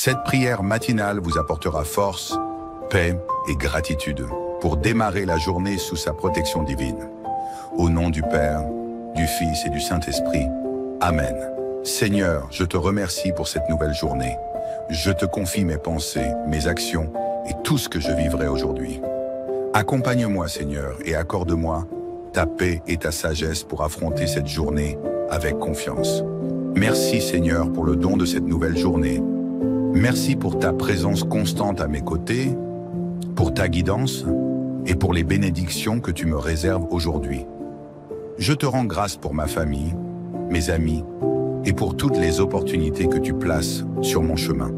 Cette prière matinale vous apportera force, paix et gratitude pour démarrer la journée sous sa protection divine. Au nom du Père, du Fils et du Saint-Esprit. Amen. Seigneur, je te remercie pour cette nouvelle journée. Je te confie mes pensées, mes actions et tout ce que je vivrai aujourd'hui. Accompagne-moi, Seigneur, et accorde-moi ta paix et ta sagesse pour affronter cette journée avec confiance. Merci, Seigneur, pour le don de cette nouvelle journée. Merci pour ta présence constante à mes côtés, pour ta guidance et pour les bénédictions que tu me réserves aujourd'hui. Je te rends grâce pour ma famille, mes amis et pour toutes les opportunités que tu places sur mon chemin.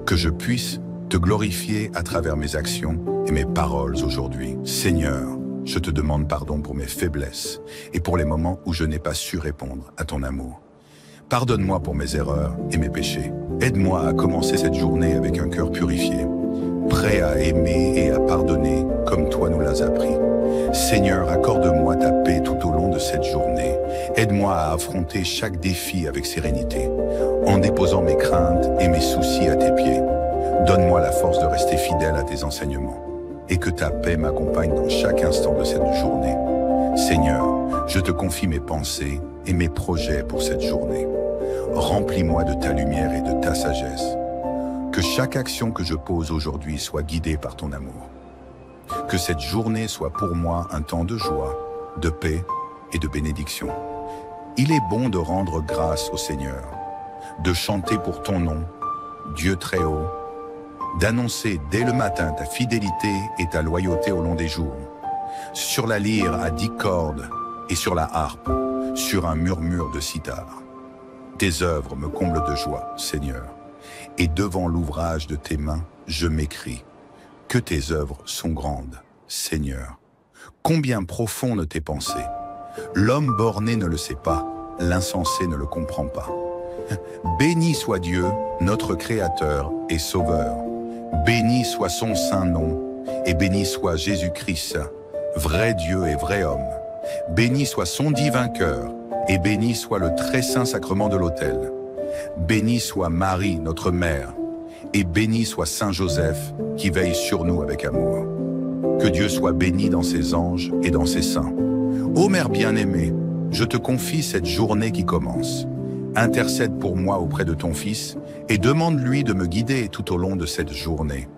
Que je puisse te glorifier à travers mes actions et mes paroles aujourd'hui. Seigneur, je te demande pardon pour mes faiblesses et pour les moments où je n'ai pas su répondre à ton amour. Pardonne-moi pour mes erreurs et mes péchés. Aide-moi à commencer cette journée avec un cœur purifié, prêt à aimer et à pardonner comme toi nous l'as appris. Seigneur, accorde-moi ta paix tout au long de cette journée. Aide-moi à affronter chaque défi avec sérénité, en déposant mes craintes et mes soucis à tes pieds. Donne-moi la force de rester fidèle à tes enseignements et que ta paix m'accompagne dans chaque instant de cette journée. Seigneur, je te confie mes pensées et mes projets pour cette journée. Remplis-moi de ta lumière et de ta sagesse. Que chaque action que je pose aujourd'hui soit guidée par ton amour. Que cette journée soit pour moi un temps de joie, de paix et de bénédiction. Il est bon de rendre grâce au Seigneur, de chanter pour ton nom, Dieu très haut, d'annoncer dès le matin ta fidélité et ta loyauté au long des jours, sur la lyre à 10 cordes et sur la harpe, sur un murmure de cithare. Tes œuvres me comblent de joie, Seigneur, et devant l'ouvrage de tes mains, je m'écrie que tes œuvres sont grandes, Seigneur. Combien profondes tes pensées. L'homme borné ne le sait pas, l'insensé ne le comprend pas. Béni soit Dieu, notre Créateur et Sauveur. Béni soit son saint nom, et béni soit Jésus-Christ, vrai Dieu et vrai homme. Béni soit son divin cœur, et béni soit le très saint sacrement de l'autel. Béni soit Marie, notre mère, et béni soit Saint Joseph, qui veille sur nous avec amour. Que Dieu soit béni dans ses anges et dans ses saints. Ô Mère bien-aimée, je te confie cette journée qui commence. Intercède pour moi auprès de ton Fils, et demande-lui de me guider tout au long de cette journée.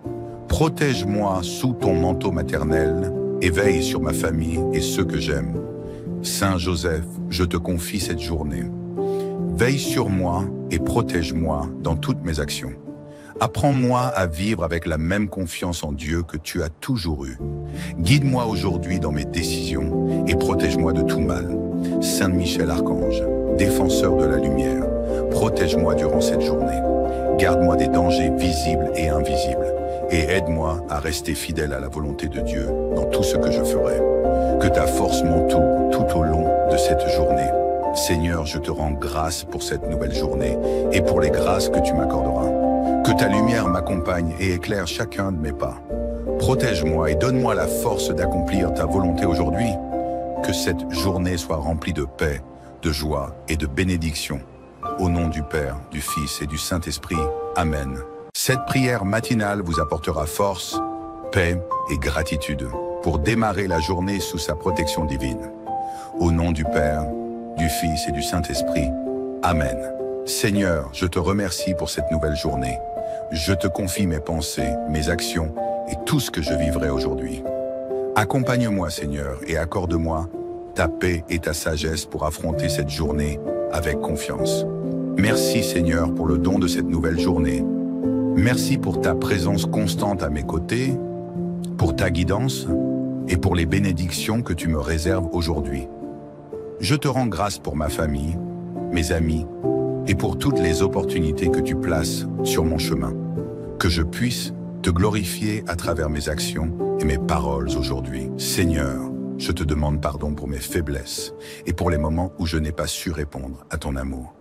Protège-moi sous ton manteau maternel, et veille sur ma famille et ceux que j'aime. Saint Joseph, je te confie cette journée. Veille sur moi et protège-moi dans toutes mes actions. Apprends-moi à vivre avec la même confiance en Dieu que tu as toujours eue. Guide-moi aujourd'hui dans mes décisions et protège-moi de tout mal. Saint Michel Archange, défenseur de la lumière, protège-moi durant cette journée. Garde-moi des dangers visibles et invisibles et aide-moi à rester fidèle à la volonté de Dieu dans tout ce que je ferai. Que ta force m'entoure tout au long de cette journée. Seigneur, je te rends grâce pour cette nouvelle journée et pour les grâces que tu m'accorderas. Que ta lumière m'accompagne et éclaire chacun de mes pas. Protège-moi et donne-moi la force d'accomplir ta volonté aujourd'hui. Que cette journée soit remplie de paix, de joie et de bénédiction. Au nom du Père, du Fils et du Saint-Esprit. Amen. Cette prière matinale vous apportera force, paix et gratitude pour démarrer la journée sous sa protection divine. Au nom du Père, du Fils et du Saint-Esprit. Amen. Seigneur, je te remercie pour cette nouvelle journée. Je te confie mes pensées, mes actions et tout ce que je vivrai aujourd'hui. Accompagne-moi, Seigneur, et accorde-moi ta paix et ta sagesse pour affronter cette journée avec confiance. Merci, Seigneur, pour le don de cette nouvelle journée. Merci pour ta présence constante à mes côtés, pour ta guidance et pour les bénédictions que tu me réserves aujourd'hui. Je te rends grâce pour ma famille, mes amis et pour toutes les opportunités que tu places sur mon chemin. Que je puisse te glorifier à travers mes actions et mes paroles aujourd'hui. Seigneur, je te demande pardon pour mes faiblesses et pour les moments où je n'ai pas su répondre à ton amour.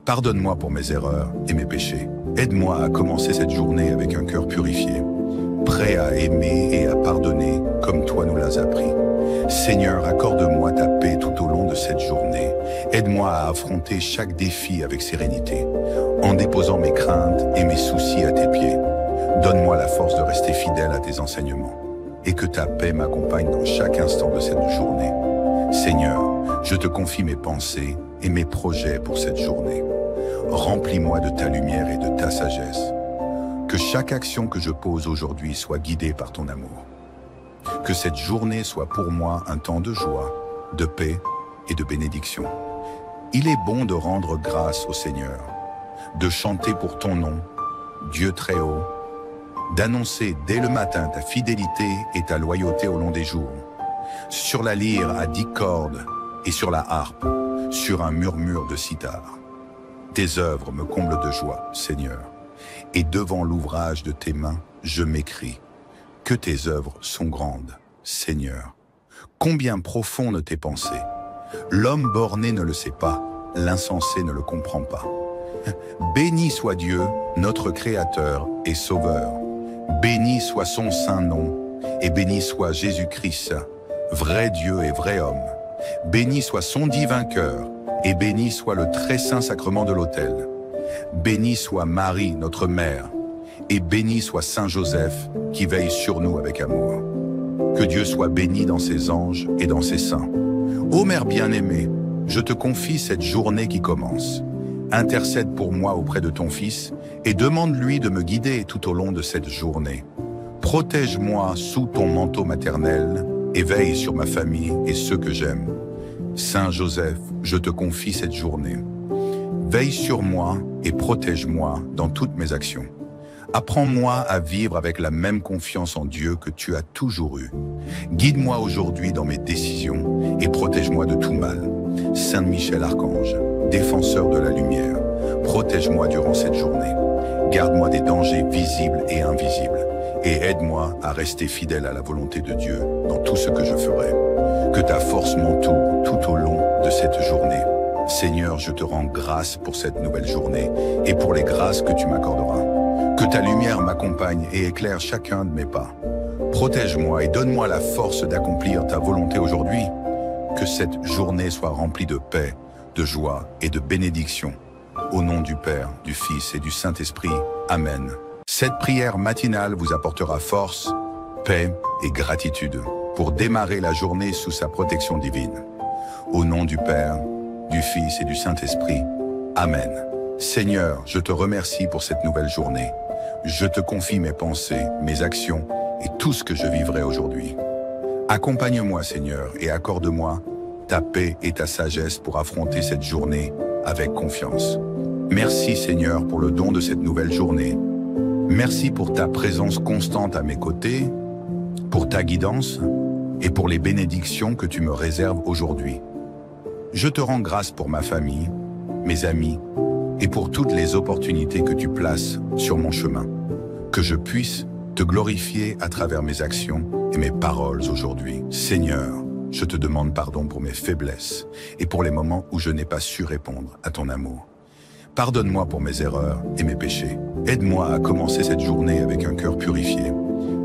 Pardonne-moi pour mes erreurs et mes péchés. Aide-moi à commencer cette journée avec un cœur purifié, prêt à aimer et à pardonner comme toi nous l'as appris. Seigneur, accorde-moi ta paix tout au long de cette journée. Aide-moi à affronter chaque défi avec sérénité, en déposant mes craintes et mes soucis à tes pieds. Donne-moi la force de rester fidèle à tes enseignements, et que ta paix m'accompagne dans chaque instant de cette journée. Seigneur, je te confie mes pensées et mes projets pour cette journée. Remplis-moi de ta lumière et de ta sagesse. Que chaque action que je pose aujourd'hui soit guidée par ton amour. Que cette journée soit pour moi un temps de joie, de paix et de bénédiction. Il est bon de rendre grâce au Seigneur, de chanter pour ton nom, Dieu très haut, d'annoncer dès le matin ta fidélité et ta loyauté au long des jours, sur la lyre à 10 cordes et sur la harpe, sur un murmure de cithare. Tes œuvres me comblent de joie, Seigneur, et devant l'ouvrage de tes mains, je m'écrie que tes œuvres sont grandes, Seigneur. Combien profondes tes pensées. L'homme borné ne le sait pas, l'insensé ne le comprend pas. Béni soit Dieu, notre Créateur et Sauveur. Béni soit son saint nom, et béni soit Jésus-Christ, vrai Dieu et vrai homme. Béni soit son divin cœur, et béni soit le très saint sacrement de l'autel. Béni soit Marie, notre mère, et béni soit Saint Joseph, qui veille sur nous avec amour. Que Dieu soit béni dans ses anges et dans ses saints. Ô Mère bien-aimée, je te confie cette journée qui commence. Intercède pour moi auprès de ton Fils, et demande-lui de me guider tout au long de cette journée. Protège-moi sous ton manteau maternel, et veille sur ma famille et ceux que j'aime. Saint Joseph, je te confie cette journée. Veille sur moi et protège-moi dans toutes mes actions. Apprends-moi à vivre avec la même confiance en Dieu que tu as toujours eue. Guide-moi aujourd'hui dans mes décisions et protège-moi de tout mal. Saint Michel Archange, défenseur de la lumière, protège-moi durant cette journée. Garde-moi des dangers visibles et invisibles et aide-moi à rester fidèle à la volonté de Dieu dans tout ce que je ferai. Que ta force m'entoure tout au long de cette journée. Seigneur, je te rends grâce pour cette nouvelle journée et pour les grâces que tu m'accorderas. Que ta lumière m'accompagne et éclaire chacun de mes pas. Protège-moi et donne-moi la force d'accomplir ta volonté aujourd'hui. Que cette journée soit remplie de paix, de joie et de bénédiction. Au nom du Père, du Fils et du Saint-Esprit. Amen. Cette prière matinale vous apportera force, paix et gratitude pour démarrer la journée sous sa protection divine. Au nom du Père, du Fils et du Saint-Esprit. Amen. Seigneur, je te remercie pour cette nouvelle journée. Je te confie mes pensées, mes actions et tout ce que je vivrai aujourd'hui. Accompagne-moi, Seigneur, et accorde-moi ta paix et ta sagesse pour affronter cette journée avec confiance. Merci, Seigneur, pour le don de cette nouvelle journée. Merci pour ta présence constante à mes côtés, pour ta guidance et pour les bénédictions que tu me réserves aujourd'hui. Je te rends grâce pour ma famille, mes amis, et pour toutes les opportunités que tu places sur mon chemin. Que je puisse te glorifier à travers mes actions et mes paroles aujourd'hui. Seigneur, je te demande pardon pour mes faiblesses et pour les moments où je n'ai pas su répondre à ton amour. Pardonne-moi pour mes erreurs et mes péchés. Aide-moi à commencer cette journée avec un cœur purifié,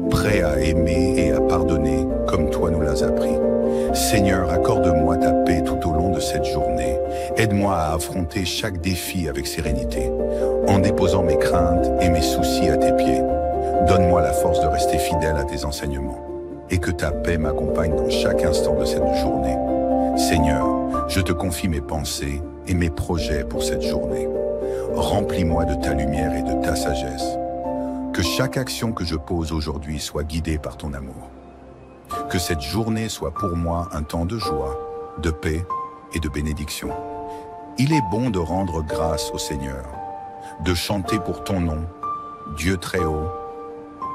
prêt à aimer et à pardonner comme toi nous l'as appris. Seigneur, accorde-moi ta paix tout au long de cette journée. Aide-moi à affronter chaque défi avec sérénité, en déposant mes craintes et mes soucis à tes pieds. Donne-moi la force de rester fidèle à tes enseignements, et que ta paix m'accompagne dans chaque instant de cette journée. Seigneur, je te confie mes pensées et mes projets pour cette journée. Remplis-moi de ta lumière et de ta sagesse. Que chaque action que je pose aujourd'hui soit guidée par ton amour. Que cette journée soit pour moi un temps de joie, de paix et de bénédiction. Il est bon de rendre grâce au Seigneur, de chanter pour ton nom, Dieu très haut,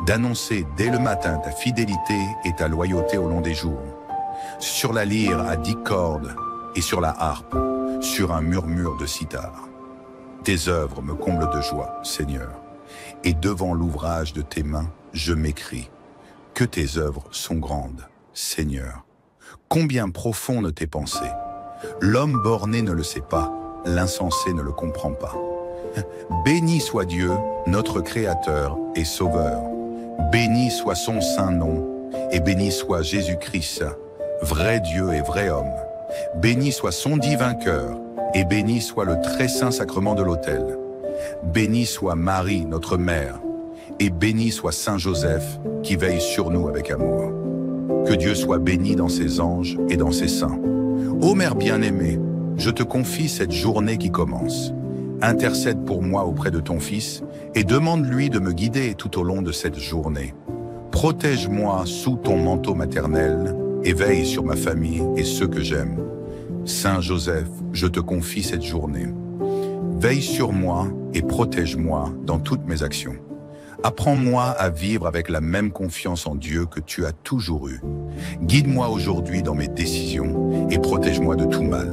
d'annoncer dès le matin ta fidélité et ta loyauté au long des jours, sur la lyre à 10 cordes et sur la harpe, sur un murmure de cithare. Tes œuvres me comblent de joie, Seigneur, et devant l'ouvrage de tes mains, je m'écrie que tes œuvres sont grandes, Seigneur. Combien profondes tes pensées. L'homme borné ne le sait pas, l'insensé ne le comprend pas. Béni soit Dieu, notre Créateur et Sauveur. Béni soit son saint nom, et béni soit Jésus-Christ, vrai Dieu et vrai homme. Béni soit son divin cœur, et béni soit le très saint sacrement de l'autel. Béni soit Marie, notre mère, et béni soit Saint Joseph, qui veille sur nous avec amour. Que Dieu soit béni dans ses anges et dans ses saints. Ô Mère bien-aimée, je te confie cette journée qui commence. Intercède pour moi auprès de ton Fils et demande-lui de me guider tout au long de cette journée. Protège-moi sous ton manteau maternel et veille sur ma famille et ceux que j'aime. Saint Joseph, je te confie cette journée. Veille sur moi et protège-moi dans toutes mes actions. Apprends-moi à vivre avec la même confiance en Dieu que tu as toujours eue. Guide-moi aujourd'hui dans mes décisions et protège-moi de tout mal.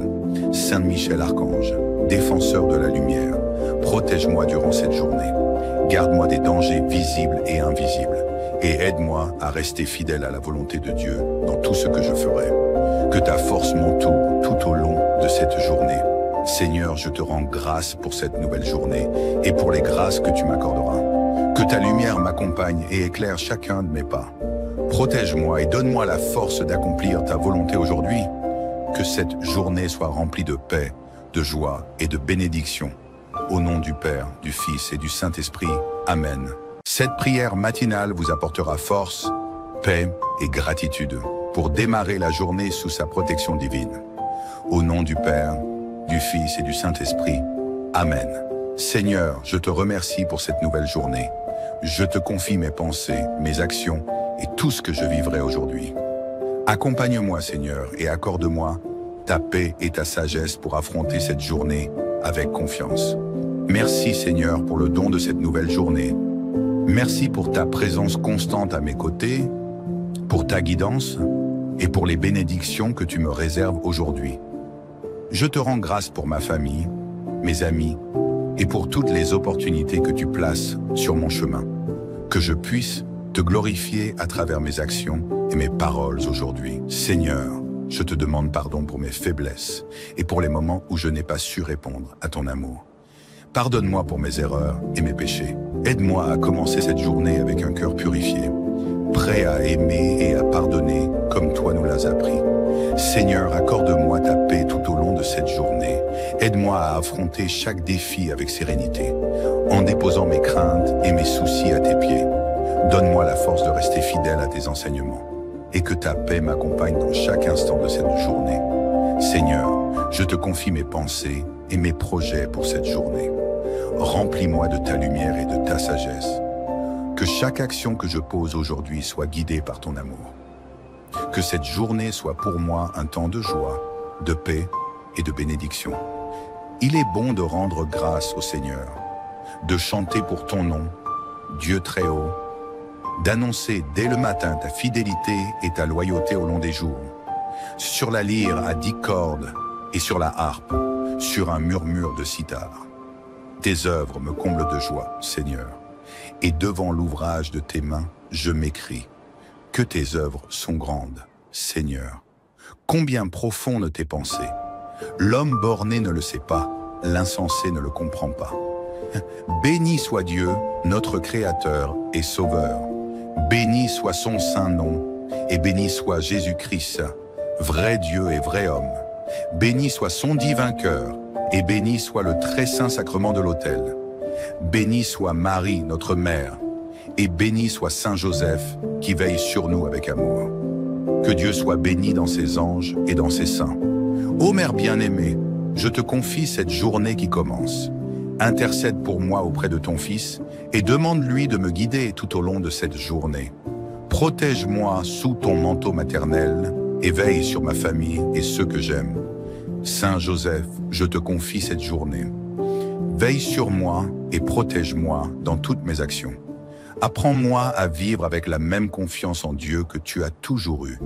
Saint Michel Archange, défenseur de la lumière, protège-moi durant cette journée. Garde-moi des dangers visibles et invisibles et aide-moi à rester fidèle à la volonté de Dieu dans tout ce que je ferai. Que ta force m'entoure tout au long de cette journée. Seigneur, je te rends grâce pour cette nouvelle journée et pour les grâces que tu m'accorderas. Que ta lumière m'accompagne et éclaire chacun de mes pas. Protège-moi et donne-moi la force d'accomplir ta volonté aujourd'hui. Que cette journée soit remplie de paix, de joie et de bénédiction. Au nom du Père, du Fils et du Saint-Esprit. Amen. Cette prière matinale vous apportera force, paix et gratitude pour démarrer la journée sous sa protection divine. Au nom du Père, du Fils et du Saint-Esprit. Amen. Seigneur, je te remercie pour cette nouvelle journée. Je te confie mes pensées, mes actions et tout ce que je vivrai aujourd'hui. Accompagne-moi, Seigneur, et accorde-moi ta paix et ta sagesse pour affronter cette journée avec confiance. Merci, Seigneur, pour le don de cette nouvelle journée. Merci pour ta présence constante à mes côtés, pour ta guidance et pour les bénédictions que tu me réserves aujourd'hui. Je te rends grâce pour ma famille, mes amis et pour toutes les opportunités que tu places sur mon chemin. Que je puisse te glorifier à travers mes actions et mes paroles aujourd'hui. Seigneur, je te demande pardon pour mes faiblesses et pour les moments où je n'ai pas su répondre à ton amour. Pardonne-moi pour mes erreurs et mes péchés. Aide-moi à commencer cette journée avec un cœur purifié, prêt à aimer et à pardonner comme toi nous l'as appris. Seigneur, accorde-moi ta paix tout au long de cette journée. Aide-moi à affronter chaque défi avec sérénité, en déposant mes craintes et mes soucis à tes pieds. Donne-moi la force de rester fidèle à tes enseignements et que ta paix m'accompagne dans chaque instant de cette journée. Seigneur, je te confie mes pensées et mes projets pour cette journée. Remplis-moi de ta lumière et de ta sagesse. Que chaque action que je pose aujourd'hui soit guidée par ton amour. Que cette journée soit pour moi un temps de joie, de paix et de bénédiction. Il est bon de rendre grâce au Seigneur, de chanter pour ton nom, Dieu très haut, d'annoncer dès le matin ta fidélité et ta loyauté au long des jours, sur la lyre à 10 cordes et sur la harpe, sur un murmure de cithare. Tes œuvres me comblent de joie, Seigneur, et devant l'ouvrage de tes mains, je m'écrie. Que tes œuvres sont grandes, Seigneur. Combien profondes tes pensées. L'homme borné ne le sait pas, l'insensé ne le comprend pas. Béni soit Dieu, notre Créateur et Sauveur. Béni soit son saint nom, et béni soit Jésus-Christ, vrai Dieu et vrai homme. Béni soit son divin cœur, et béni soit le très saint sacrement de l'autel. Béni soit Marie, notre mère, et béni soit Saint Joseph, qui veille sur nous avec amour. Que Dieu soit béni dans ses anges et dans ses saints. Ô Mère bien-aimée, je te confie cette journée qui commence. Intercède pour moi auprès de ton Fils et demande-lui de me guider tout au long de cette journée. Protège-moi sous ton manteau maternel et veille sur ma famille et ceux que j'aime. Saint Joseph, je te confie cette journée. Veille sur moi et protège-moi dans toutes mes actions. Apprends-moi à vivre avec la même confiance en Dieu que tu as toujours eue.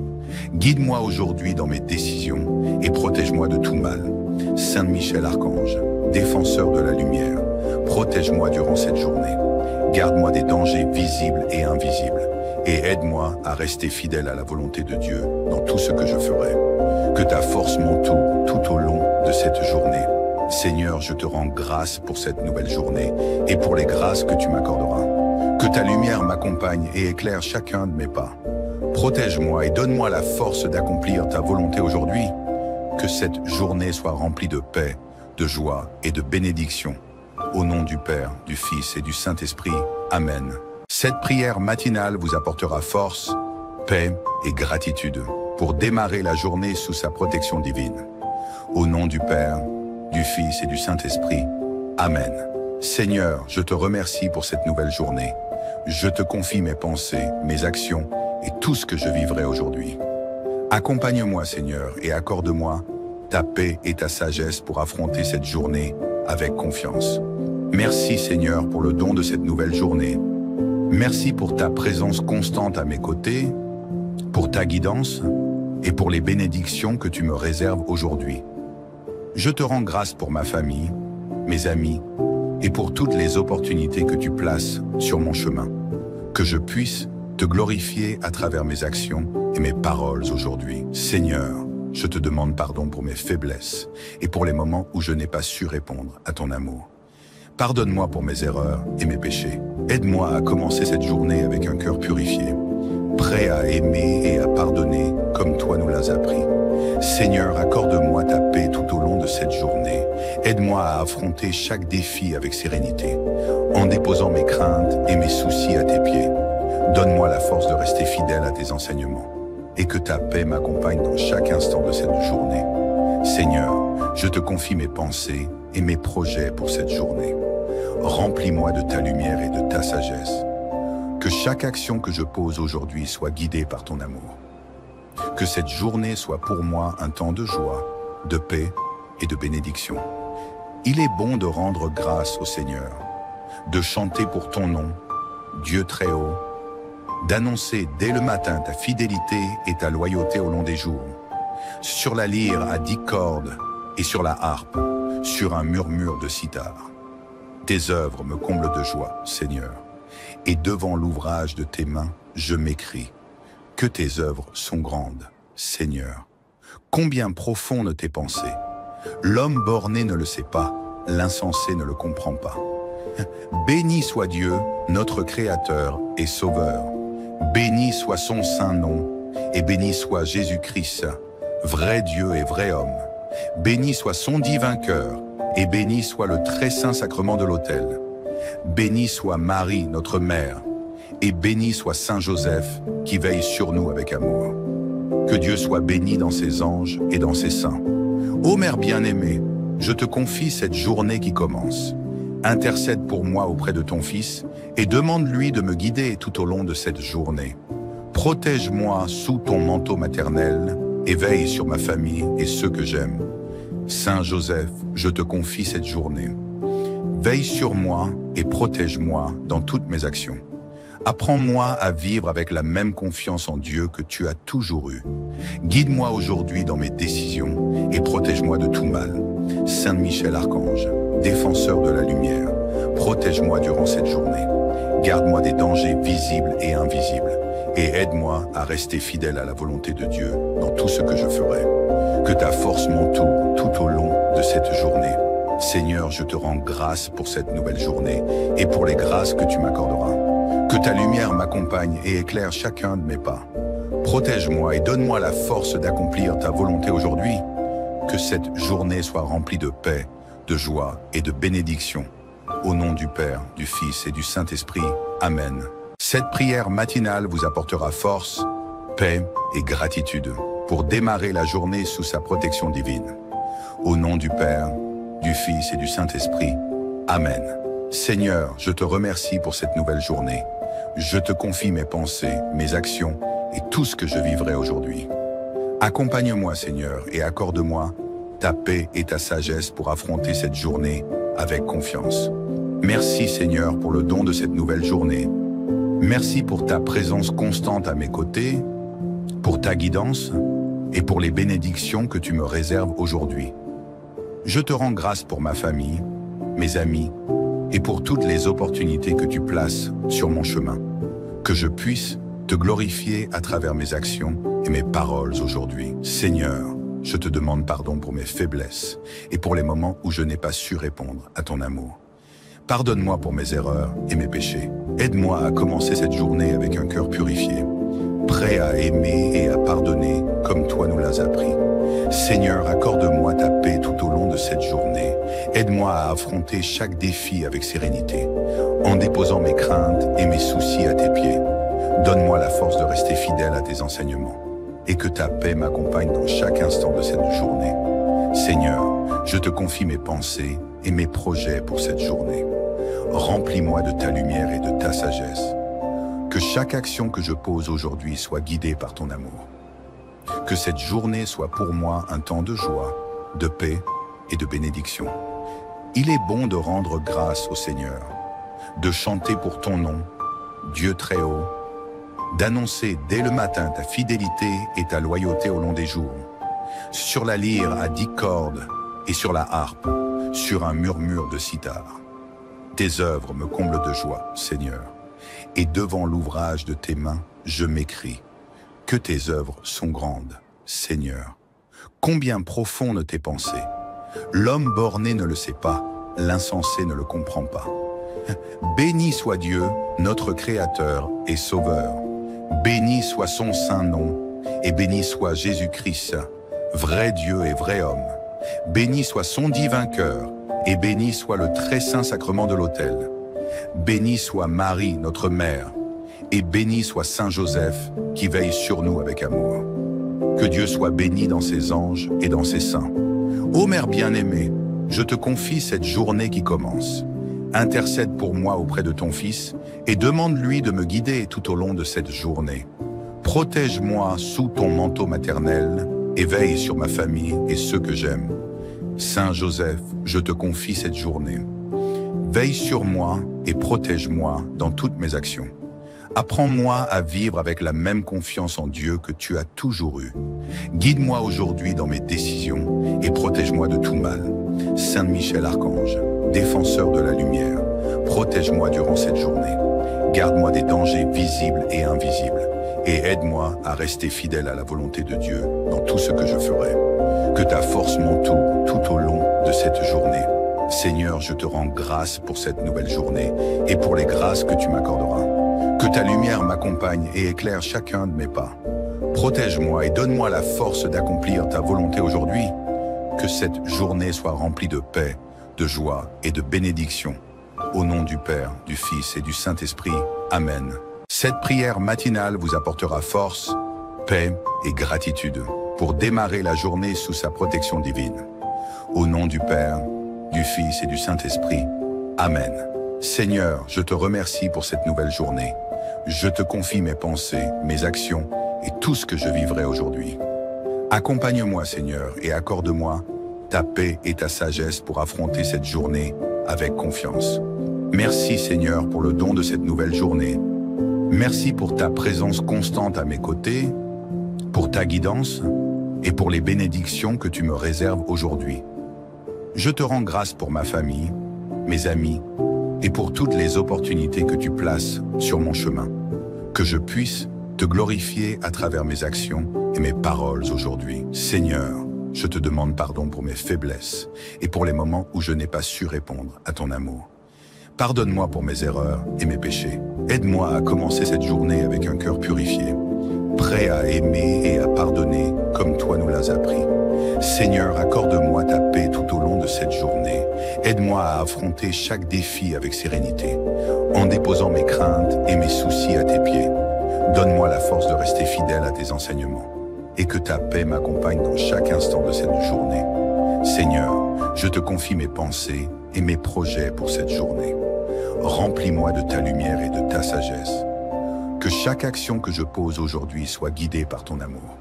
Guide-moi aujourd'hui dans mes décisions et protège-moi de tout mal. Saint Michel Archange, défenseur de la lumière, protège-moi durant cette journée. Garde-moi des dangers visibles et invisibles et aide-moi à rester fidèle à la volonté de Dieu dans tout ce que je ferai. Que ta force m'entoure tout au long de cette journée. Seigneur, je te rends grâce pour cette nouvelle journée et pour les grâces que tu m'accorderas. Que ta lumière m'accompagne et éclaire chacun de mes pas. Protège-moi et donne-moi la force d'accomplir ta volonté aujourd'hui. Que cette journée soit remplie de paix, de joie et de bénédiction. Au nom du Père, du Fils et du Saint-Esprit. Amen. Cette prière matinale vous apportera force, paix et gratitude pour démarrer la journée sous sa protection divine. Au nom du Père, du Fils et du Saint-Esprit. Amen. Seigneur, je te remercie pour cette nouvelle journée. Je te confie mes pensées, mes actions et tout ce que je vivrai aujourd'hui. Accompagne-moi, Seigneur, et accorde-moi ta paix et ta sagesse pour affronter cette journée avec confiance. Merci, Seigneur, pour le don de cette nouvelle journée. Merci pour ta présence constante à mes côtés, pour ta guidance et pour les bénédictions que tu me réserves aujourd'hui. Je te rends grâce pour ma famille, mes amis et pour toutes les opportunités que tu places sur mon chemin. Que je puisse te glorifier à travers mes actions et mes paroles aujourd'hui. Seigneur, je te demande pardon pour mes faiblesses et pour les moments où je n'ai pas su répondre à ton amour. Pardonne-moi pour mes erreurs et mes péchés. Aide-moi à commencer cette journée avec un cœur purifié, prêt à aimer et à pardonner comme toi nous l'as appris. Seigneur, accorde-moi ta paix tout au long de cette journée. Aide-moi à affronter chaque défi avec sérénité, en déposant mes craintes et mes soucis à tes pieds. Donne-moi la force de rester fidèle à tes enseignements et que ta paix m'accompagne dans chaque instant de cette journée. Seigneur, je te confie mes pensées et mes projets pour cette journée. Remplis-moi de ta lumière et de ta sagesse. Que chaque action que je pose aujourd'hui soit guidée par ton amour. Que cette journée soit pour moi un temps de joie, de paix et de bénédiction. Il est bon de rendre grâce au Seigneur, de chanter pour ton nom, Dieu très haut, d'annoncer dès le matin ta fidélité et ta loyauté au long des jours, sur la lyre à 10 cordes et sur la harpe, sur un murmure de cithare. Tes œuvres me comblent de joie, Seigneur, et devant l'ouvrage de tes mains, je m'écrie que tes œuvres sont grandes, Seigneur. Combien profondes tes pensées. L'homme borné ne le sait pas, l'insensé ne le comprend pas. Béni soit Dieu, notre Créateur et Sauveur. Béni soit son saint nom, et béni soit Jésus-Christ, vrai Dieu et vrai homme. Béni soit son divin cœur, et béni soit le très saint sacrement de l'autel. Béni soit Marie, notre mère, et béni soit Saint Joseph, qui veille sur nous avec amour. Que Dieu soit béni dans ses anges et dans ses saints. Ô Mère bien-aimée, je te confie cette journée qui commence. Intercède pour moi auprès de ton Fils et demande-lui de me guider tout au long de cette journée. Protège-moi sous ton manteau maternel et veille sur ma famille et ceux que j'aime. Saint Joseph, je te confie cette journée. Veille sur moi et protège-moi dans toutes mes actions. Apprends-moi à vivre avec la même confiance en Dieu que tu as toujours eue. Guide-moi aujourd'hui dans mes décisions et protège-moi de tout mal. Saint Michel Archange, défenseur de la lumière, protège-moi durant cette journée. Garde-moi des dangers visibles et invisibles et aide-moi à rester fidèle à la volonté de Dieu dans tout ce que je ferai. Que ta force m'entoure tout au long de cette journée. Seigneur, je te rends grâce pour cette nouvelle journée et pour les grâces que tu m'accorderas. Que ta lumière m'accompagne et éclaire chacun de mes pas. Protège-moi et donne-moi la force d'accomplir ta volonté aujourd'hui. Que cette journée soit remplie de paix, de joie et de bénédiction. Au nom du Père, du Fils et du Saint-Esprit. Amen. Cette prière matinale vous apportera force, paix et gratitude pour démarrer la journée sous sa protection divine. Au nom du Père, du Fils et du Saint-Esprit. Amen. Seigneur, je te remercie pour cette nouvelle journée. Je te confie mes pensées, mes actions et tout ce que je vivrai aujourd'hui. Accompagne-moi, Seigneur, et accorde-moi ta paix et ta sagesse pour affronter cette journée avec confiance. Merci, Seigneur, pour le don de cette nouvelle journée. Merci pour ta présence constante à mes côtés, pour ta guidance et pour les bénédictions que tu me réserves aujourd'hui. Je te rends grâce pour ma famille, mes amis et pour toutes les opportunités que tu places sur mon chemin. Que je puisse te glorifier à travers mes actions et mes paroles aujourd'hui. Seigneur, je te demande pardon pour mes faiblesses et pour les moments où je n'ai pas su répondre à ton amour. Pardonne-moi pour mes erreurs et mes péchés. Aide-moi à commencer cette journée avec un cœur purifié, prêt à aimer et à pardonner comme toi nous l'as appris. Seigneur, accorde-moi ta paix tout au long de cette journée. Aide-moi à affronter chaque défi avec sérénité, en déposant mes craintes et mes soucis à tes pieds. Donne-moi la force de rester fidèle à tes enseignements et que ta paix m'accompagne dans chaque instant de cette journée. Seigneur, je te confie mes pensées et mes projets pour cette journée. Remplis-moi de ta lumière et de ta sagesse. Que chaque action que je pose aujourd'hui soit guidée par ton amour. Que cette journée soit pour moi un temps de joie, de paix et de bénédiction. Il est bon de rendre grâce au Seigneur, de chanter pour ton nom, Dieu très haut, d'annoncer dès le matin ta fidélité et ta loyauté au long des jours, sur la lyre à 10 cordes et sur la harpe, sur un murmure de cithare. Tes œuvres me comblent de joie, Seigneur, et devant l'ouvrage de tes mains, je m'écrie que tes œuvres sont grandes, Seigneur. Combien profondes tes pensées. L'homme borné ne le sait pas, l'insensé ne le comprend pas. Béni soit Dieu, notre Créateur et Sauveur. Béni soit son saint nom, et béni soit Jésus-Christ, vrai Dieu et vrai homme. Béni soit son divin cœur, et béni soit le très saint sacrement de l'autel. Béni soit Marie, notre mère, et béni soit Saint Joseph, qui veille sur nous avec amour. Que Dieu soit béni dans ses anges et dans ses saints. Ô Mère bien-aimée, je te confie cette journée qui commence. Intercède pour moi auprès de ton Fils, et demande-lui de me guider tout au long de cette journée. Protège-moi sous ton manteau maternel, et veille sur ma famille et ceux que j'aime. Saint Joseph, je te confie cette journée. Veille sur moi et protège-moi dans toutes mes actions. Apprends-moi à vivre avec la même confiance en Dieu que tu as toujours eue. Guide-moi aujourd'hui dans mes décisions et protège-moi de tout mal. Saint Michel Archange, défenseur de la lumière, protège-moi durant cette journée. Garde-moi des dangers visibles et invisibles et aide-moi à rester fidèle à la volonté de Dieu dans tout ce que je ferai. Que ta force m'entoure tout au long de cette journée. Seigneur, je te rends grâce pour cette nouvelle journée et pour les grâces que tu m'accorderas. Que ta lumière m'accompagne et éclaire chacun de mes pas. Protège-moi et donne-moi la force d'accomplir ta volonté aujourd'hui. Que cette journée soit remplie de paix, de joie et de bénédiction. Au nom du Père, du Fils et du Saint-Esprit. Amen. Cette prière matinale vous apportera force, paix et gratitude pour démarrer la journée sous sa protection divine. Au nom du Père, du Fils et du Saint-Esprit. Amen. Seigneur, je te remercie pour cette nouvelle journée. Je te confie mes pensées, mes actions et tout ce que je vivrai aujourd'hui. Accompagne-moi, Seigneur, et accorde-moi ta paix et ta sagesse pour affronter cette journée avec confiance. Merci, Seigneur, pour le don de cette nouvelle journée. Merci pour ta présence constante à mes côtés, pour ta guidance et pour les bénédictions que tu me réserves aujourd'hui. Je te rends grâce pour ma famille, mes amis, et pour toutes les opportunités que tu places sur mon chemin. Que je puisse te glorifier à travers mes actions et mes paroles aujourd'hui. Seigneur, je te demande pardon pour mes faiblesses et pour les moments où je n'ai pas su répondre à ton amour. Pardonne-moi pour mes erreurs et mes péchés. Aide-moi à commencer cette journée avec un cœur purifié, prêt à aimer et à pardonner comme toi nous l'as appris. Seigneur, accorde-moi ta paix tout au long de cette journée. Aide-moi à affronter chaque défi avec sérénité, en déposant mes craintes et mes soucis à tes pieds. Donne-moi la force de rester fidèle à tes enseignements et que ta paix m'accompagne dans chaque instant de cette journée. Seigneur, je te confie mes pensées et mes projets pour cette journée. Remplis-moi de ta lumière et de ta sagesse. Que chaque action que je pose aujourd'hui soit guidée par ton amour.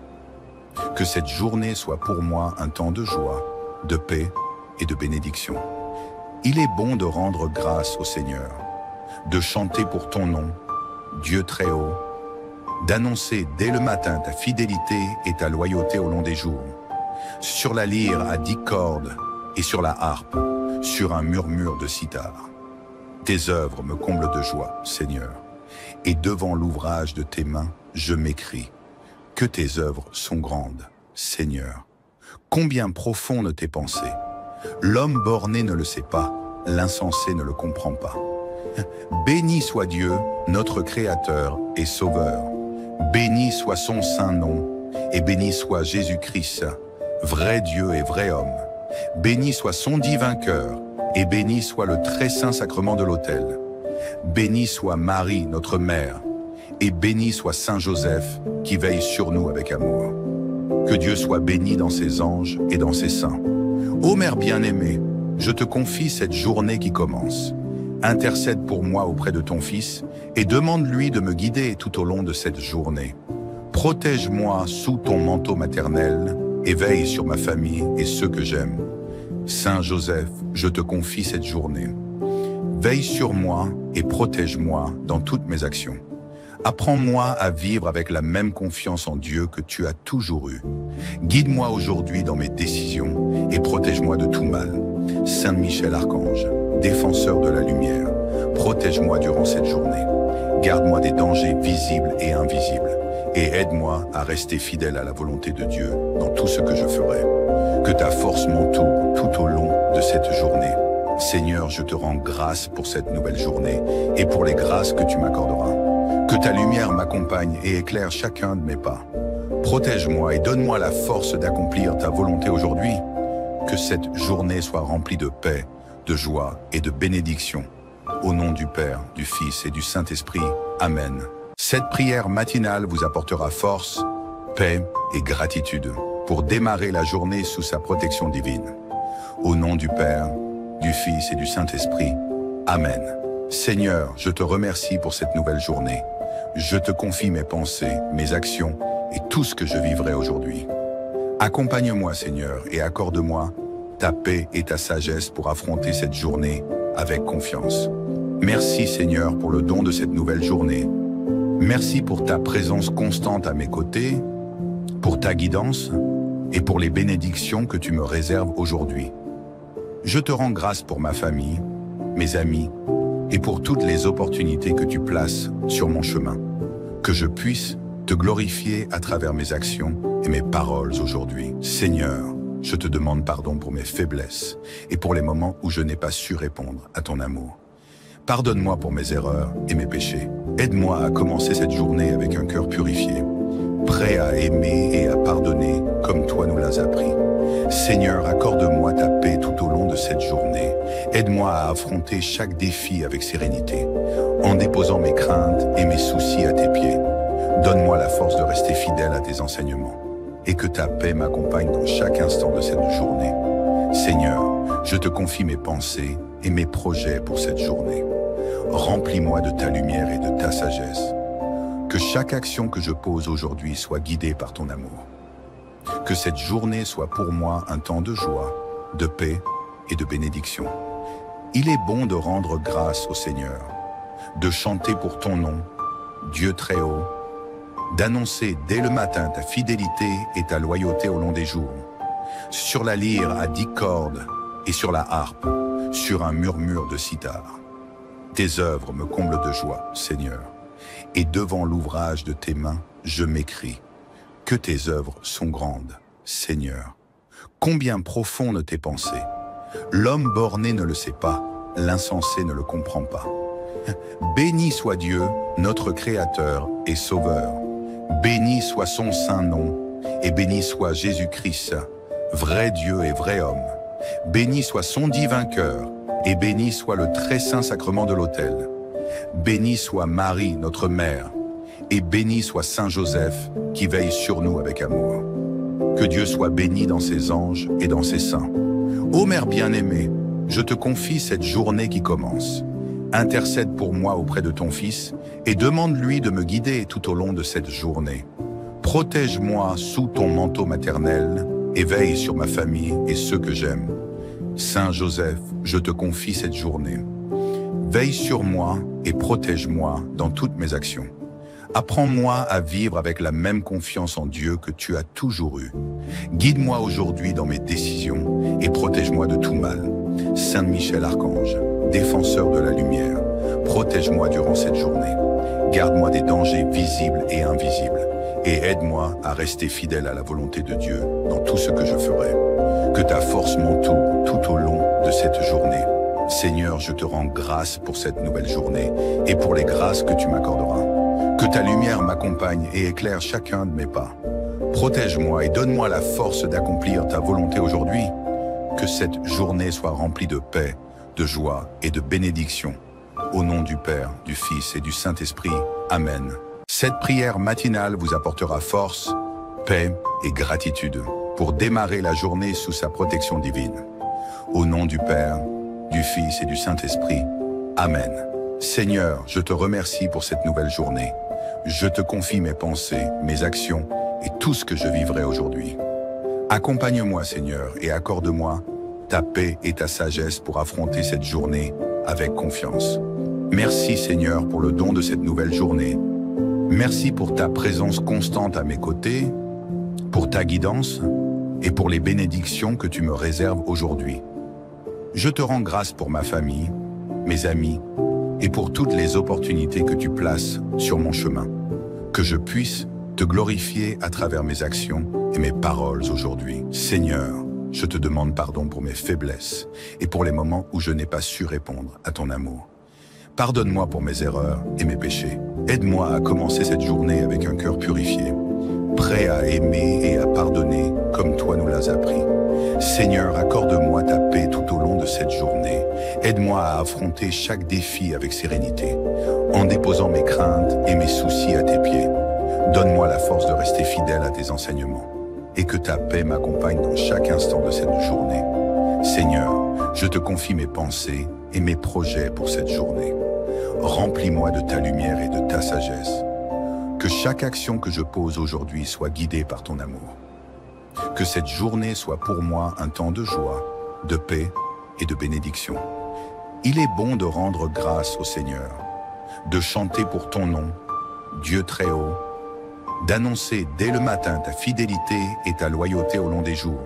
Que cette journée soit pour moi un temps de joie, de paix et de bénédiction. Il est bon de rendre grâce au Seigneur, de chanter pour ton nom, Dieu très haut, d'annoncer dès le matin ta fidélité et ta loyauté au long des jours, sur la lyre à 10 cordes et sur la harpe, sur un murmure de cithare. Tes œuvres me comblent de joie, Seigneur, et devant l'ouvrage de tes mains, je m'écrie que tes œuvres sont grandes, Seigneur. Combien profondes tes pensées. L'homme borné ne le sait pas, l'insensé ne le comprend pas. Béni soit Dieu, notre Créateur et Sauveur. Béni soit son saint nom, et béni soit Jésus-Christ, vrai Dieu et vrai homme. Béni soit son divin cœur, et béni soit le très saint sacrement de l'autel. Béni soit Marie, notre mère, et béni soit Saint Joseph, qui veille sur nous avec amour. Que Dieu soit béni dans ses anges et dans ses saints. Ô Mère bien-aimée, je te confie cette journée qui commence. Intercède pour moi auprès de ton Fils et demande-lui de me guider tout au long de cette journée. Protège-moi sous ton manteau maternel et veille sur ma famille et ceux que j'aime. Saint Joseph, je te confie cette journée. Veille sur moi et protège-moi dans toutes mes actions. Apprends-moi à vivre avec la même confiance en Dieu que tu as toujours eue. Guide-moi aujourd'hui dans mes décisions et protège-moi de tout mal. Saint Michel Archange, défenseur de la lumière, protège-moi durant cette journée. Garde-moi des dangers visibles et invisibles et aide-moi à rester fidèle à la volonté de Dieu dans tout ce que je ferai. Que ta force m'entoure tout au long de cette journée. Seigneur, je te rends grâce pour cette nouvelle journée et pour les grâces que tu m'accorderas. Que ta lumière m'accompagne et éclaire chacun de mes pas. Protège-moi et donne-moi la force d'accomplir ta volonté aujourd'hui. Que cette journée soit remplie de paix, de joie et de bénédiction. Au nom du Père, du Fils et du Saint-Esprit. Amen. Cette prière matinale vous apportera force, paix et gratitude pour démarrer la journée sous sa protection divine. Au nom du Père, du Fils et du Saint-Esprit. Amen. Seigneur, je te remercie pour cette nouvelle journée. Je te confie mes pensées, mes actions et tout ce que je vivrai aujourd'hui. Accompagne-moi, Seigneur, et accorde-moi ta paix et ta sagesse pour affronter cette journée avec confiance. Merci, Seigneur, pour le don de cette nouvelle journée. Merci pour ta présence constante à mes côtés, pour ta guidance et pour les bénédictions que tu me réserves aujourd'hui. Je te rends grâce pour ma famille, mes amis et pour toutes les opportunités que tu places sur mon chemin. Que je puisse te glorifier à travers mes actions et mes paroles aujourd'hui. Seigneur, je te demande pardon pour mes faiblesses et pour les moments où je n'ai pas su répondre à ton amour. Pardonne-moi pour mes erreurs et mes péchés. Aide-moi à commencer cette journée avec un cœur purifié, prêt à aimer et à pardonner comme toi nous l'as appris. Seigneur, accorde-moi ta paix tout au long de cette journée. Aide-moi à affronter chaque défi avec sérénité, en déposant mes craintes et mes soucis à tes pieds. Donne-moi la force de rester fidèle à tes enseignements et que ta paix m'accompagne dans chaque instant de cette journée. Seigneur, je te confie mes pensées et mes projets pour cette journée. Remplis-moi de ta lumière et de ta sagesse. Que chaque action que je pose aujourd'hui soit guidée par ton amour. Que cette journée soit pour moi un temps de joie, de paix et de bénédiction. Il est bon de rendre grâce au Seigneur, de chanter pour ton nom, Dieu très haut, d'annoncer dès le matin ta fidélité et ta loyauté au long des jours, sur la lyre à 10 cordes et sur la harpe, sur un murmure de cithare. Tes œuvres me comblent de joie, Seigneur, et devant l'ouvrage de tes mains, je m'écrie que tes œuvres sont grandes, Seigneur. Combien profondes tes pensées. L'homme borné ne le sait pas, l'insensé ne le comprend pas. Béni soit Dieu, notre Créateur et Sauveur. Béni soit son saint nom, et béni soit Jésus-Christ, vrai Dieu et vrai homme. Béni soit son divin cœur, et béni soit le très saint sacrement de l'autel. Béni soit Marie, notre mère, et béni soit Saint Joseph, qui veille sur nous avec amour. Que Dieu soit béni dans ses anges et dans ses saints. Ô Mère bien-aimée, je te confie cette journée qui commence. Intercède pour moi auprès de ton Fils et demande-lui de me guider tout au long de cette journée. Protège-moi sous ton manteau maternel et veille sur ma famille et ceux que j'aime. Saint Joseph, je te confie cette journée. Veille sur moi et protège-moi dans toutes mes actions. Apprends-moi à vivre avec la même confiance en Dieu que tu as toujours eue. Guide-moi aujourd'hui dans mes décisions et protège-moi de tout mal. Saint Michel Archange, défenseur de la lumière, protège-moi durant cette journée. Garde-moi des dangers visibles et invisibles et aide-moi à rester fidèle à la volonté de Dieu dans tout ce que je ferai. Que ta force m'entoure tout au long de cette journée. Seigneur, je te rends grâce pour cette nouvelle journée et pour les grâces que tu m'accorderas. Que ta lumière m'accompagne et éclaire chacun de mes pas. Protège-moi et donne-moi la force d'accomplir ta volonté aujourd'hui. Que cette journée soit remplie de paix, de joie et de bénédiction. Au nom du Père, du Fils et du Saint-Esprit. Amen. Cette prière matinale vous apportera force, paix et gratitude pour démarrer la journée sous sa protection divine. Au nom du Père, du Fils et du Saint-Esprit. Amen. Seigneur, je te remercie pour cette nouvelle journée. Je te confie mes pensées, mes actions et tout ce que je vivrai aujourd'hui. Accompagne-moi, Seigneur, et accorde-moi ta paix et ta sagesse pour affronter cette journée avec confiance. Merci, Seigneur, pour le don de cette nouvelle journée. Merci pour ta présence constante à mes côtés, pour ta guidance et pour les bénédictions que tu me réserves aujourd'hui. Je te rends grâce pour ma famille, mes amis et pour toutes les opportunités que tu places sur mon chemin. Que je puisse te glorifier à travers mes actions et mes paroles aujourd'hui. Seigneur, je te demande pardon pour mes faiblesses et pour les moments où je n'ai pas su répondre à ton amour. Pardonne-moi pour mes erreurs et mes péchés. Aide-moi à commencer cette journée avec un cœur purifié, prêt à aimer et à pardonner comme toi nous l'as appris. Seigneur, accorde-moi ta paix tout au long de cette journée. Aide-moi à affronter chaque défi avec sérénité, en déposant mes craintes et mes soucis à tes pieds. Donne-moi la force de rester fidèle à tes enseignements et que ta paix m'accompagne dans chaque instant de cette journée. Seigneur, je te confie mes pensées et mes projets pour cette journée. Remplis-moi de ta lumière et de ta sagesse. Que chaque action que je pose aujourd'hui soit guidée par ton amour. Que cette journée soit pour moi un temps de joie, de paix et de bénédiction. Il est bon de rendre grâce au Seigneur, de chanter pour ton nom, Dieu très haut, d'annoncer dès le matin ta fidélité et ta loyauté au long des jours,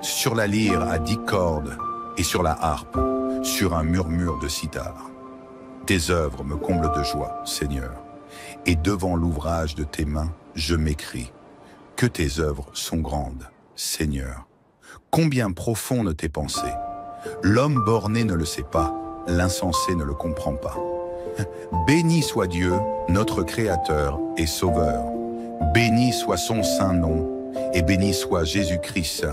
sur la lyre à 10 cordes et sur la harpe, sur un murmure de cithare. Tes œuvres me comblent de joie, Seigneur, et devant l'ouvrage de tes mains, je m'écrie que tes œuvres sont grandes, Seigneur. Combien profondes tes pensées. L'homme borné ne le sait pas, l'insensé ne le comprend pas. Béni soit Dieu, notre Créateur et Sauveur. Béni soit son saint nom, et béni soit Jésus-Christ,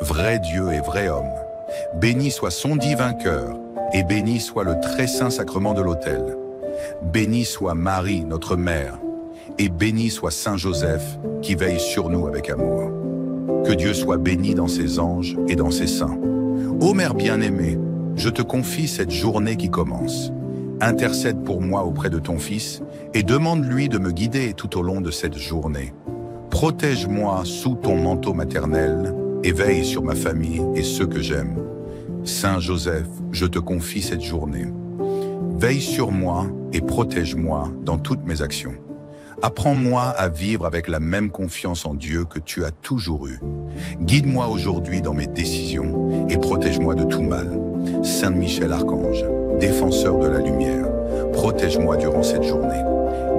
vrai Dieu et vrai homme. Béni soit son divin cœur, et béni soit le très saint sacrement de l'autel. Béni soit Marie, notre mère, et béni soit Saint Joseph, qui veille sur nous avec amour. Que Dieu soit béni dans ses anges et dans ses saints. Ô Mère bien-aimée, je te confie cette journée qui commence. Intercède pour moi auprès de ton Fils et demande-lui de me guider tout au long de cette journée. Protège-moi sous ton manteau maternel et veille sur ma famille et ceux que j'aime. Saint Joseph, je te confie cette journée. Veille sur moi et protège-moi dans toutes mes actions. Apprends-moi à vivre avec la même confiance en Dieu que tu as toujours eue. Guide-moi aujourd'hui dans mes décisions et protège-moi de tout mal. Saint Michel Archange, défenseur de la lumière, protège-moi durant cette journée.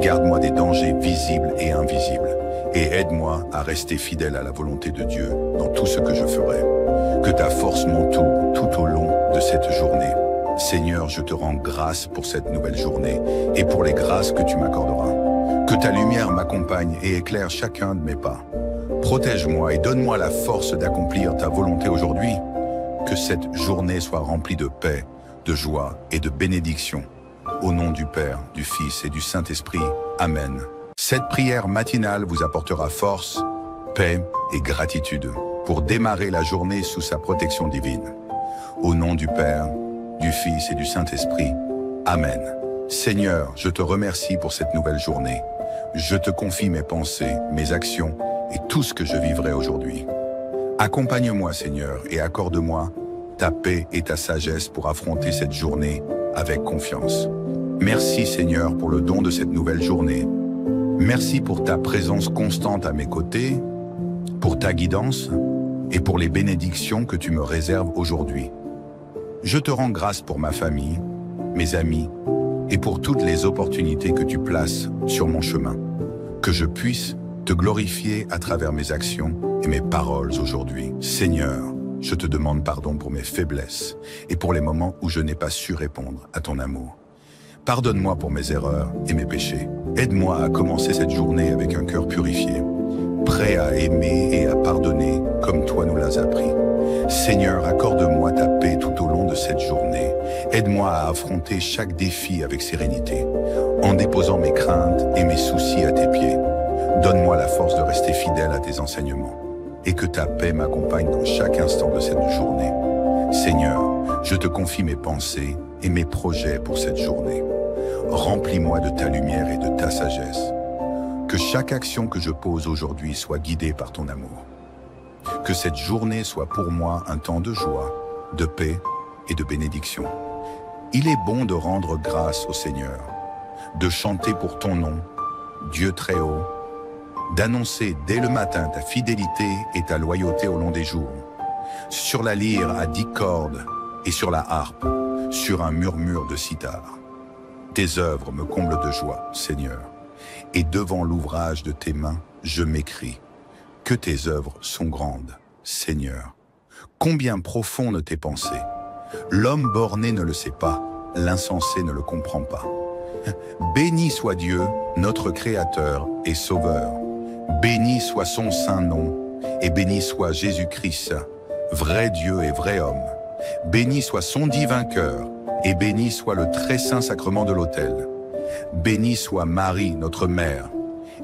Garde-moi des dangers visibles et invisibles et aide-moi à rester fidèle à la volonté de Dieu dans tout ce que je ferai. Que ta force m'entoure tout au long de cette journée. Seigneur, je te rends grâce pour cette nouvelle journée et pour les grâces que tu m'accorderas. Que ta lumière m'accompagne et éclaire chacun de mes pas. Protège-moi et donne-moi la force d'accomplir ta volonté aujourd'hui. Que cette journée soit remplie de paix, de joie et de bénédiction. Au nom du Père, du Fils et du Saint-Esprit. Amen. Cette prière matinale vous apportera force, paix et gratitude pour démarrer la journée sous sa protection divine. Au nom du Père, du Fils et du Saint-Esprit. Amen. Seigneur, je te remercie pour cette nouvelle journée. Je te confie mes pensées, mes actions et tout ce que je vivrai aujourd'hui. Accompagne-moi, Seigneur, et accorde-moi ta paix et ta sagesse pour affronter cette journée avec confiance. Merci, Seigneur, pour le don de cette nouvelle journée. Merci pour ta présence constante à mes côtés, pour ta guidance et pour les bénédictions que tu me réserves aujourd'hui. Je te rends grâce pour ma famille, mes amis et pour toutes les opportunités que tu places sur mon chemin. Que je puisse te glorifier à travers mes actions et mes paroles aujourd'hui. Seigneur, je te demande pardon pour mes faiblesses et pour les moments où je n'ai pas su répondre à ton amour. Pardonne-moi pour mes erreurs et mes péchés. Aide-moi à commencer cette journée avec un cœur purifié, prêt à aimer et à pardonner comme toi nous l'as appris. Seigneur, accorde-moi ta paix tout au long de cette journée. Aide-moi à affronter chaque défi avec sérénité, en déposant mes craintes et mes soucis à tes pieds. Donne-moi la force de rester fidèle à tes enseignements et que ta paix m'accompagne dans chaque instant de cette journée. Seigneur, je te confie mes pensées et mes projets pour cette journée. Remplis-moi de ta lumière et de ta sagesse. Que chaque action que je pose aujourd'hui soit guidée par ton amour. Que cette journée soit pour moi un temps de joie, de paix et de bénédiction. Il est bon de rendre grâce au Seigneur, de chanter pour ton nom, Dieu très haut, d'annoncer dès le matin ta fidélité et ta loyauté au long des jours, sur la lyre à 10 cordes et sur la harpe, sur un murmure de cithare. Tes œuvres me comblent de joie, Seigneur, et devant l'ouvrage de tes mains, je m'écrie que tes œuvres sont grandes, Seigneur. Combien profondes tes pensées. L'homme borné ne le sait pas, l'insensé ne le comprend pas. Béni soit Dieu, notre Créateur et Sauveur. Béni soit son saint nom, et béni soit Jésus-Christ, vrai Dieu et vrai homme. Béni soit son divin cœur, et béni soit le très saint sacrement de l'autel. Béni soit Marie, notre mère,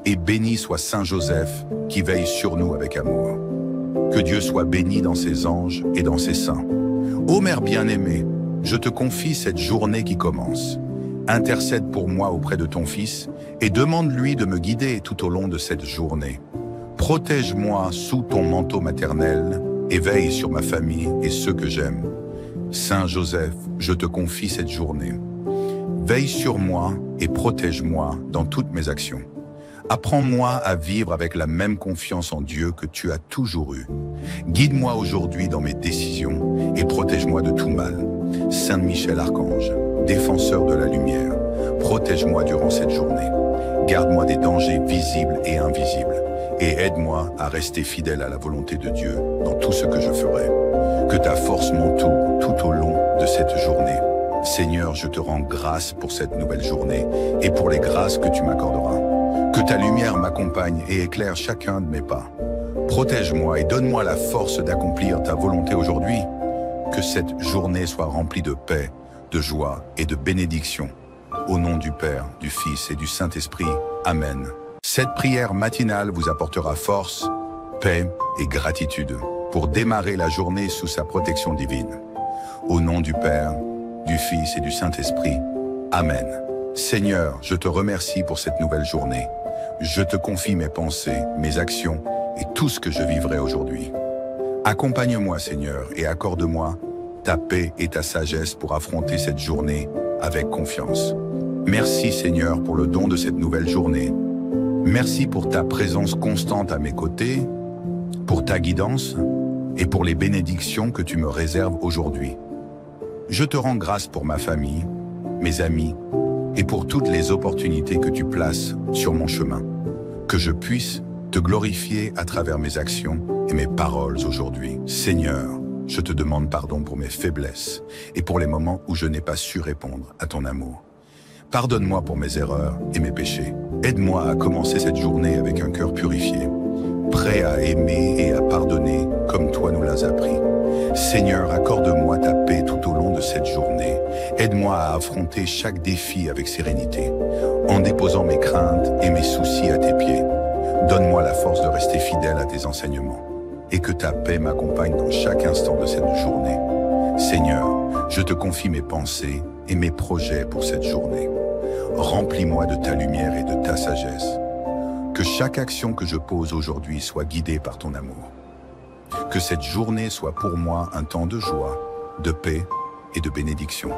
et béni soit Saint Joseph, qui veille sur nous avec amour. Que Dieu soit béni dans ses anges et dans ses saints. Ô Mère bien-aimée, je te confie cette journée qui commence. Intercède pour moi auprès de ton Fils et demande-lui de me guider tout au long de cette journée. Protège-moi sous ton manteau maternel et veille sur ma famille et ceux que j'aime. Saint Joseph, je te confie cette journée. Veille sur moi et protège-moi dans toutes mes actions. Apprends-moi à vivre avec la même confiance en Dieu que tu as toujours eue. Guide-moi aujourd'hui dans mes décisions et protège-moi de tout mal. Saint Michel Archange, défenseur de la lumière, protège-moi durant cette journée. Garde-moi des dangers visibles et invisibles et aide-moi à rester fidèle à la volonté de Dieu dans tout ce que je ferai. Que ta force m'entoure tout au long de cette journée. Seigneur, je te rends grâce pour cette nouvelle journée et pour les grâces que tu m'accorderas. Que ta lumière m'accompagne et éclaire chacun de mes pas. Protège-moi et donne-moi la force d'accomplir ta volonté aujourd'hui. Que cette journée soit remplie de paix, de joie et de bénédiction. Au nom du Père, du Fils et du Saint-Esprit. Amen. Cette prière matinale vous apportera force, paix et gratitude pour démarrer la journée sous sa protection divine. Au nom du Père, du Fils et du Saint-Esprit. Amen. Seigneur, je te remercie pour cette nouvelle journée. Je te confie mes pensées, mes actions et tout ce que je vivrai aujourd'hui. Accompagne-moi, Seigneur, et accorde-moi ta paix et ta sagesse pour affronter cette journée avec confiance. Merci, Seigneur, pour le don de cette nouvelle journée. Merci pour ta présence constante à mes côtés, pour ta guidance et pour les bénédictions que tu me réserves aujourd'hui. Je te rends grâce pour ma famille, mes amis, et pour toutes les opportunités que tu places sur mon chemin. Que je puisse te glorifier à travers mes actions et mes paroles aujourd'hui. Seigneur, je te demande pardon pour mes faiblesses et pour les moments où je n'ai pas su répondre à ton amour. Pardonne-moi pour mes erreurs et mes péchés. Aide-moi à commencer cette journée avec un cœur purifié, prêt à aimer et à pardonner comme toi nous l'as appris. Seigneur, accorde-moi ta paix tout au long de cette journée. Aide-moi à affronter chaque défi avec sérénité, en déposant mes craintes et mes soucis à tes pieds. Donne-moi la force de rester fidèle à tes enseignements et que ta paix m'accompagne dans chaque instant de cette journée. Seigneur, je te confie mes pensées et mes projets pour cette journée. Remplis-moi de ta lumière et de ta sagesse. Que chaque action que je pose aujourd'hui soit guidée par ton amour. Que cette journée soit pour moi un temps de joie, de paix et de bénédiction.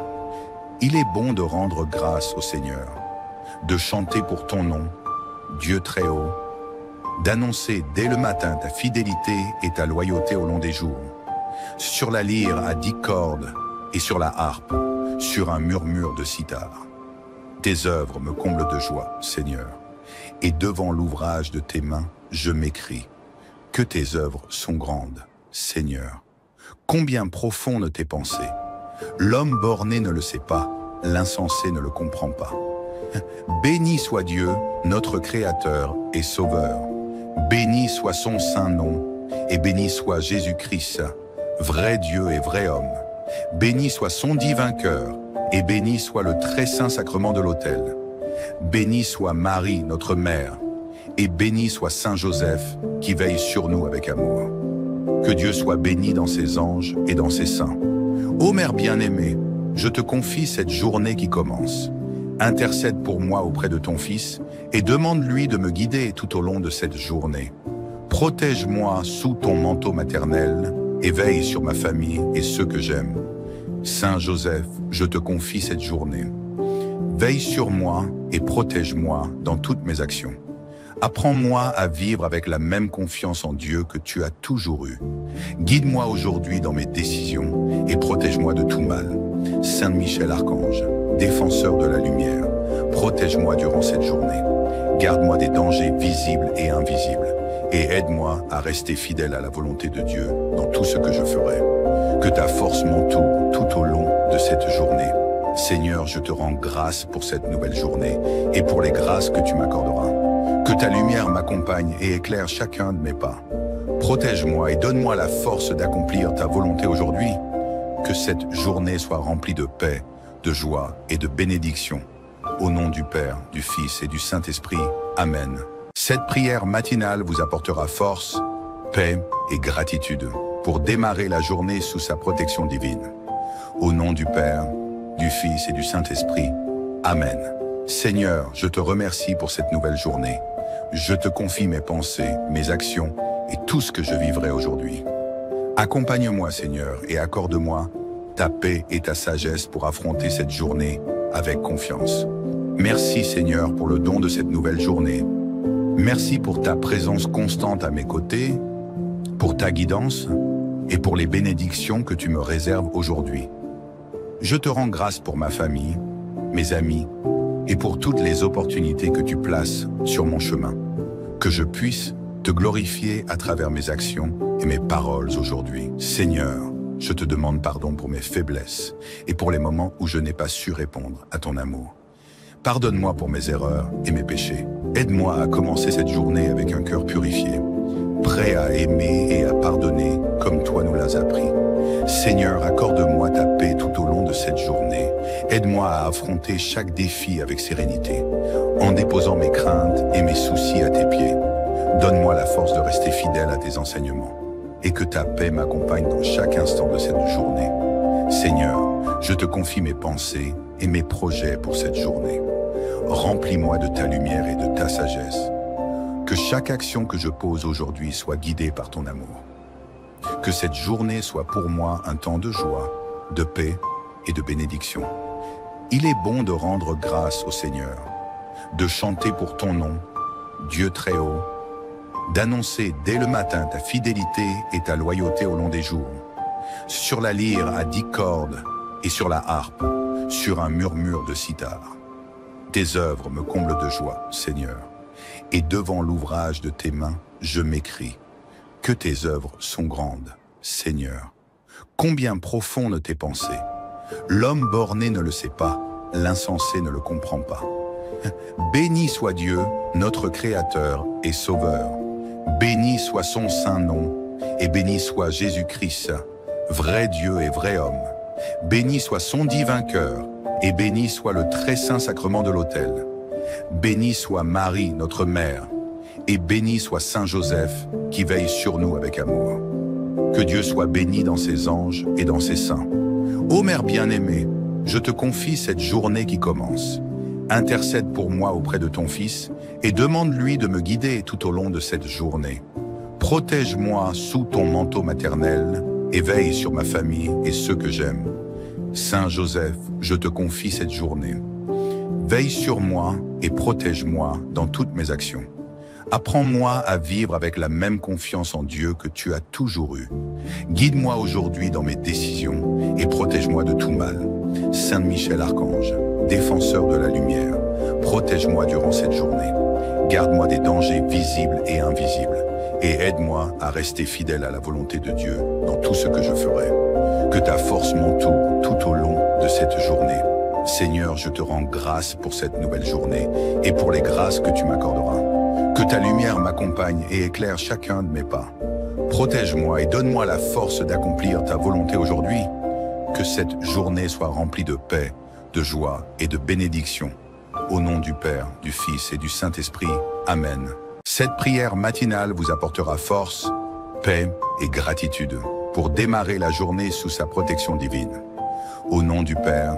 Il est bon de rendre grâce au Seigneur, de chanter pour ton nom, Dieu très haut, d'annoncer dès le matin ta fidélité et ta loyauté au long des jours, sur la lyre à 10 cordes et sur la harpe, sur un murmure de cithare. Tes œuvres me comblent de joie, Seigneur, et devant l'ouvrage de tes mains, je m'écrie que tes œuvres sont grandes, Seigneur. Combien profondes tes pensées. L'homme borné ne le sait pas, l'insensé ne le comprend pas. Béni soit Dieu, notre Créateur et Sauveur. Béni soit son saint nom, et béni soit Jésus-Christ, vrai Dieu et vrai homme. Béni soit son divin cœur, et béni soit le très saint sacrement de l'autel. Béni soit Marie, notre mère, et béni soit Saint Joseph, qui veille sur nous avec amour. Que Dieu soit béni dans ses anges et dans ses saints. Ô Mère bien-aimée, je te confie cette journée qui commence. Intercède pour moi auprès de ton Fils et demande-lui de me guider tout au long de cette journée. Protège-moi sous ton manteau maternel et veille sur ma famille et ceux que j'aime. Saint Joseph, je te confie cette journée. Veille sur moi et protège-moi dans toutes mes actions. Apprends-moi à vivre avec la même confiance en Dieu que tu as toujours eue. Guide-moi aujourd'hui dans mes décisions et protège-moi de tout mal. Saint Michel Archange, défenseur de la lumière, protège-moi durant cette journée. Garde-moi des dangers visibles et invisibles et aide-moi à rester fidèle à la volonté de Dieu dans tout ce que je ferai. Que ta force m'entoure tout au long de cette journée. Seigneur, je te rends grâce pour cette nouvelle journée et pour les grâces que tu m'accorderas. Que ta lumière m'accompagne et éclaire chacun de mes pas. Protège-moi et donne-moi la force d'accomplir ta volonté aujourd'hui. Que cette journée soit remplie de paix, de joie et de bénédiction. Au nom du Père, du Fils et du Saint-Esprit. Amen. Cette prière matinale vous apportera force, paix et gratitude pour démarrer la journée sous sa protection divine. Au nom du Père, du Fils et du Saint-Esprit. Amen. Seigneur, je te remercie pour cette nouvelle journée. Je te confie mes pensées, mes actions et tout ce que je vivrai aujourd'hui. Accompagne-moi, Seigneur, et accorde-moi ta paix et ta sagesse pour affronter cette journée avec confiance. Merci, Seigneur, pour le don de cette nouvelle journée. Merci pour ta présence constante à mes côtés, pour ta guidance et pour les bénédictions que tu me réserves aujourd'hui. Je te rends grâce pour ma famille, mes amis, et pour toutes les opportunités que tu places sur mon chemin. Que je puisse te glorifier à travers mes actions et mes paroles aujourd'hui. Seigneur, je te demande pardon pour mes faiblesses et pour les moments où je n'ai pas su répondre à ton amour. Pardonne-moi pour mes erreurs et mes péchés. Aide-moi à commencer cette journée avec un cœur purifié, prêt à aimer et à pardonner comme toi nous l'as appris. Seigneur, accorde-moi ta paix tout au long de cette journée. Aide-moi à affronter chaque défi avec sérénité, en déposant mes craintes et mes soucis à tes pieds. Donne-moi la force de rester fidèle à tes enseignements et que ta paix m'accompagne dans chaque instant de cette journée. Seigneur, je te confie mes pensées et mes projets pour cette journée. Remplis-moi de ta lumière et de ta sagesse. Que chaque action que je pose aujourd'hui soit guidée par ton amour. Que cette journée soit pour moi un temps de joie, de paix et de bénédiction. Il est bon de rendre grâce au Seigneur, de chanter pour ton nom, Dieu très haut, d'annoncer dès le matin ta fidélité et ta loyauté au long des jours, sur la lyre à 10 cordes et sur la harpe, sur un murmure de cithare. Tes œuvres me comblent de joie, Seigneur, et devant l'ouvrage de tes mains, je m'écrie. Que tes œuvres sont grandes, Seigneur. Combien profondes tes pensées. L'homme borné ne le sait pas, l'insensé ne le comprend pas. Béni soit Dieu, notre Créateur et Sauveur. Béni soit son saint nom, et béni soit Jésus-Christ, vrai Dieu et vrai homme. Béni soit son divin cœur, et béni soit le très saint sacrement de l'autel. Béni soit Marie, notre mère, et béni soit Saint Joseph, qui veille sur nous avec amour. Que Dieu soit béni dans ses anges et dans ses saints. Ô Mère bien-aimée, je te confie cette journée qui commence. Intercède pour moi auprès de ton Fils et demande-lui de me guider tout au long de cette journée. Protège-moi sous ton manteau maternel et veille sur ma famille et ceux que j'aime. Saint Joseph, je te confie cette journée. Veille sur moi et protège-moi dans toutes mes actions. Apprends-moi à vivre avec la même confiance en Dieu que tu as toujours eue. Guide-moi aujourd'hui dans mes décisions et protège-moi de tout mal. Saint Michel Archange, défenseur de la lumière, protège-moi durant cette journée. Garde-moi des dangers visibles et invisibles et aide-moi à rester fidèle à la volonté de Dieu dans tout ce que je ferai. Que ta force m'entoure tout au long de cette journée. Seigneur, je te rends grâce pour cette nouvelle journée et pour les grâces que tu m'accorderas. Que ta lumière m'accompagne et éclaire chacun de mes pas. Protège-moi et donne-moi la force d'accomplir ta volonté aujourd'hui. Que cette journée soit remplie de paix, de joie et de bénédiction. Au nom du Père, du Fils et du Saint-Esprit. Amen. Cette prière matinale vous apportera force, paix et gratitude pour démarrer la journée sous sa protection divine. Au nom du Père,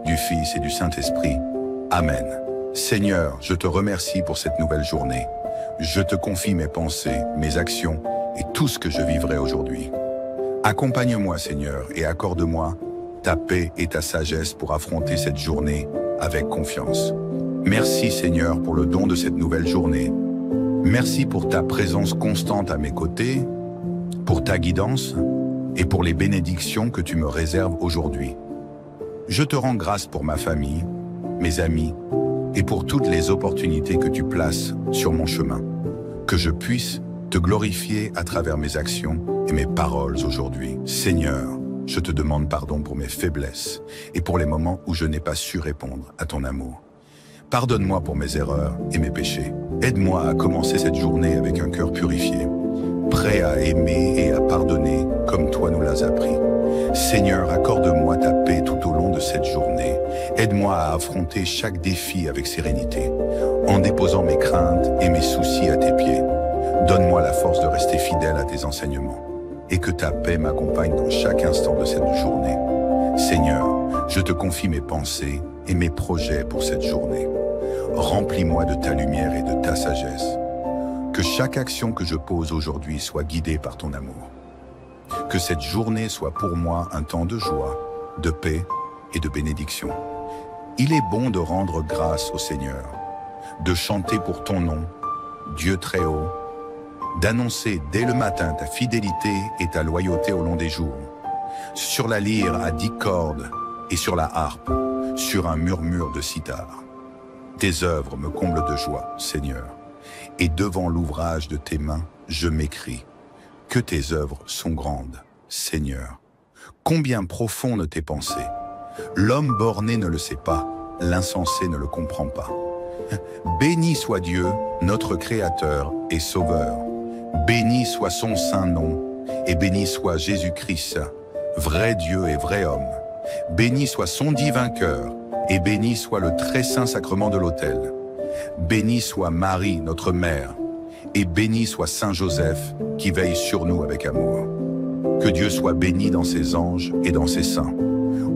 du Fils et du Saint-Esprit. Amen. Seigneur, je te remercie pour cette nouvelle journée. Je te confie mes pensées, mes actions et tout ce que je vivrai aujourd'hui. Accompagne-moi, Seigneur, et accorde-moi ta paix et ta sagesse pour affronter cette journée avec confiance. Merci, Seigneur, pour le don de cette nouvelle journée. Merci pour ta présence constante à mes côtés, pour ta guidance et pour les bénédictions que tu me réserves aujourd'hui. Je te rends grâce pour ma famille, mes amis et pour toutes les opportunités que tu places sur mon chemin. Que je puisse te glorifier à travers mes actions et mes paroles aujourd'hui. Seigneur, je te demande pardon pour mes faiblesses et pour les moments où je n'ai pas su répondre à ton amour. Pardonne-moi pour mes erreurs et mes péchés. Aide-moi à commencer cette journée avec un cœur purifié, prêt à aimer et à pardonner comme toi nous l'as appris. Seigneur, accorde-moi ta paix tout au long de cette journée. Aide-moi à affronter chaque défi avec sérénité, en déposant mes craintes et mes soucis à tes pieds. Donne-moi la force de rester fidèle à tes enseignements et que ta paix m'accompagne dans chaque instant de cette journée. Seigneur, je te confie mes pensées et mes projets pour cette journée. Remplis-moi de ta lumière et de ta sagesse. Que chaque action que je pose aujourd'hui soit guidée par ton amour. Que cette journée soit pour moi un temps de joie, de paix et de bénédiction. Il est bon de rendre grâce au Seigneur, de chanter pour ton nom, Dieu très haut, d'annoncer dès le matin ta fidélité et ta loyauté au long des jours, sur la lyre à 10 cordes et sur la harpe, sur un murmure de cithare. Tes œuvres me comblent de joie, Seigneur, et devant l'ouvrage de tes mains, je m'écrie que tes œuvres sont grandes, Seigneur. Combien profondes tes pensées. L'homme borné ne le sait pas, l'insensé ne le comprend pas. Béni soit Dieu, notre Créateur et Sauveur. Béni soit son saint nom, et béni soit Jésus-Christ, vrai Dieu et vrai homme. Béni soit son divin cœur, et béni soit le très saint sacrement de l'autel. Béni soit Marie, notre mère, et béni soit Saint Joseph, qui veille sur nous avec amour. Que Dieu soit béni dans ses anges et dans ses saints.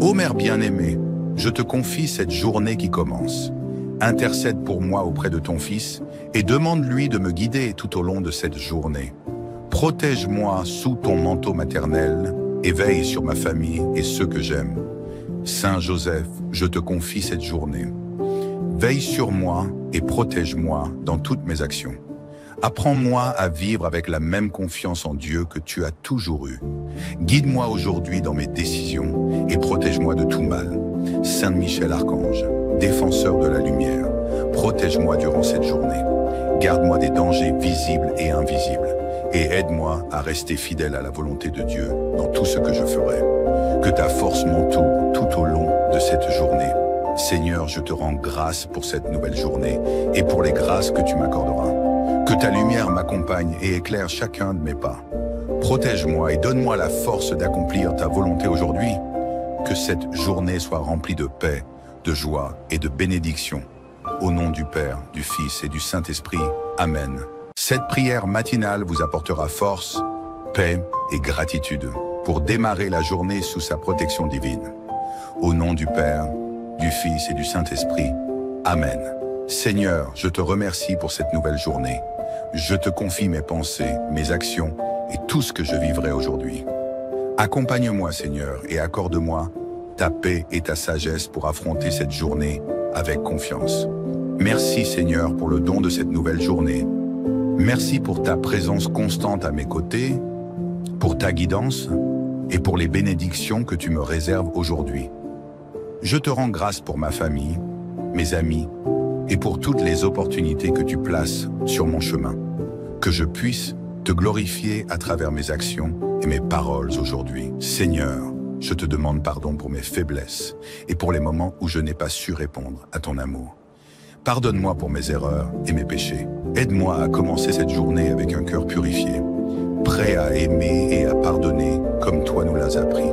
Ô Mère bien-aimée, je te confie cette journée qui commence. Intercède pour moi auprès de ton Fils et demande-lui de me guider tout au long de cette journée. Protège-moi sous ton manteau maternel et veille sur ma famille et ceux que j'aime. Saint Joseph, je te confie cette journée. Veille sur moi et protège-moi dans toutes mes actions. Apprends-moi à vivre avec la même confiance en Dieu que tu as toujours eue. Guide-moi aujourd'hui dans mes décisions et protège-moi de tout mal. Saint Michel Archange, défenseur de la lumière, protège-moi durant cette journée. Garde-moi des dangers visibles et invisibles et aide-moi à rester fidèle à la volonté de Dieu dans tout ce que je ferai. Que ta force m'entoure tout au long de cette journée. Seigneur, je te rends grâce pour cette nouvelle journée et pour les grâces que tu m'accorderas. Que ta lumière m'accompagne et éclaire chacun de mes pas. Protège-moi et donne-moi la force d'accomplir ta volonté aujourd'hui. Que cette journée soit remplie de paix, de joie et de bénédiction. Au nom du Père, du Fils et du Saint-Esprit. Amen. Cette prière matinale vous apportera force, paix et gratitude pour démarrer la journée sous sa protection divine. Au nom du Père, du Fils et du Saint-Esprit. Amen. Seigneur, je te remercie pour cette nouvelle journée. Je te confie mes pensées, mes actions et tout ce que je vivrai aujourd'hui. Accompagne-moi, Seigneur, et accorde-moi ta paix et ta sagesse pour affronter cette journée avec confiance. Merci, Seigneur, pour le don de cette nouvelle journée. Merci pour ta présence constante à mes côtés, pour ta guidance et pour les bénédictions que tu me réserves aujourd'hui. Je te rends grâce pour ma famille, mes amis et pour toutes les opportunités que tu places sur mon chemin. Que je puisse te glorifier à travers mes actions et mes paroles aujourd'hui. Seigneur, je te demande pardon pour mes faiblesses et pour les moments où je n'ai pas su répondre à ton amour. Pardonne-moi pour mes erreurs et mes péchés. Aide-moi à commencer cette journée avec un cœur purifié, prêt à aimer et à pardonner comme toi nous l'as appris.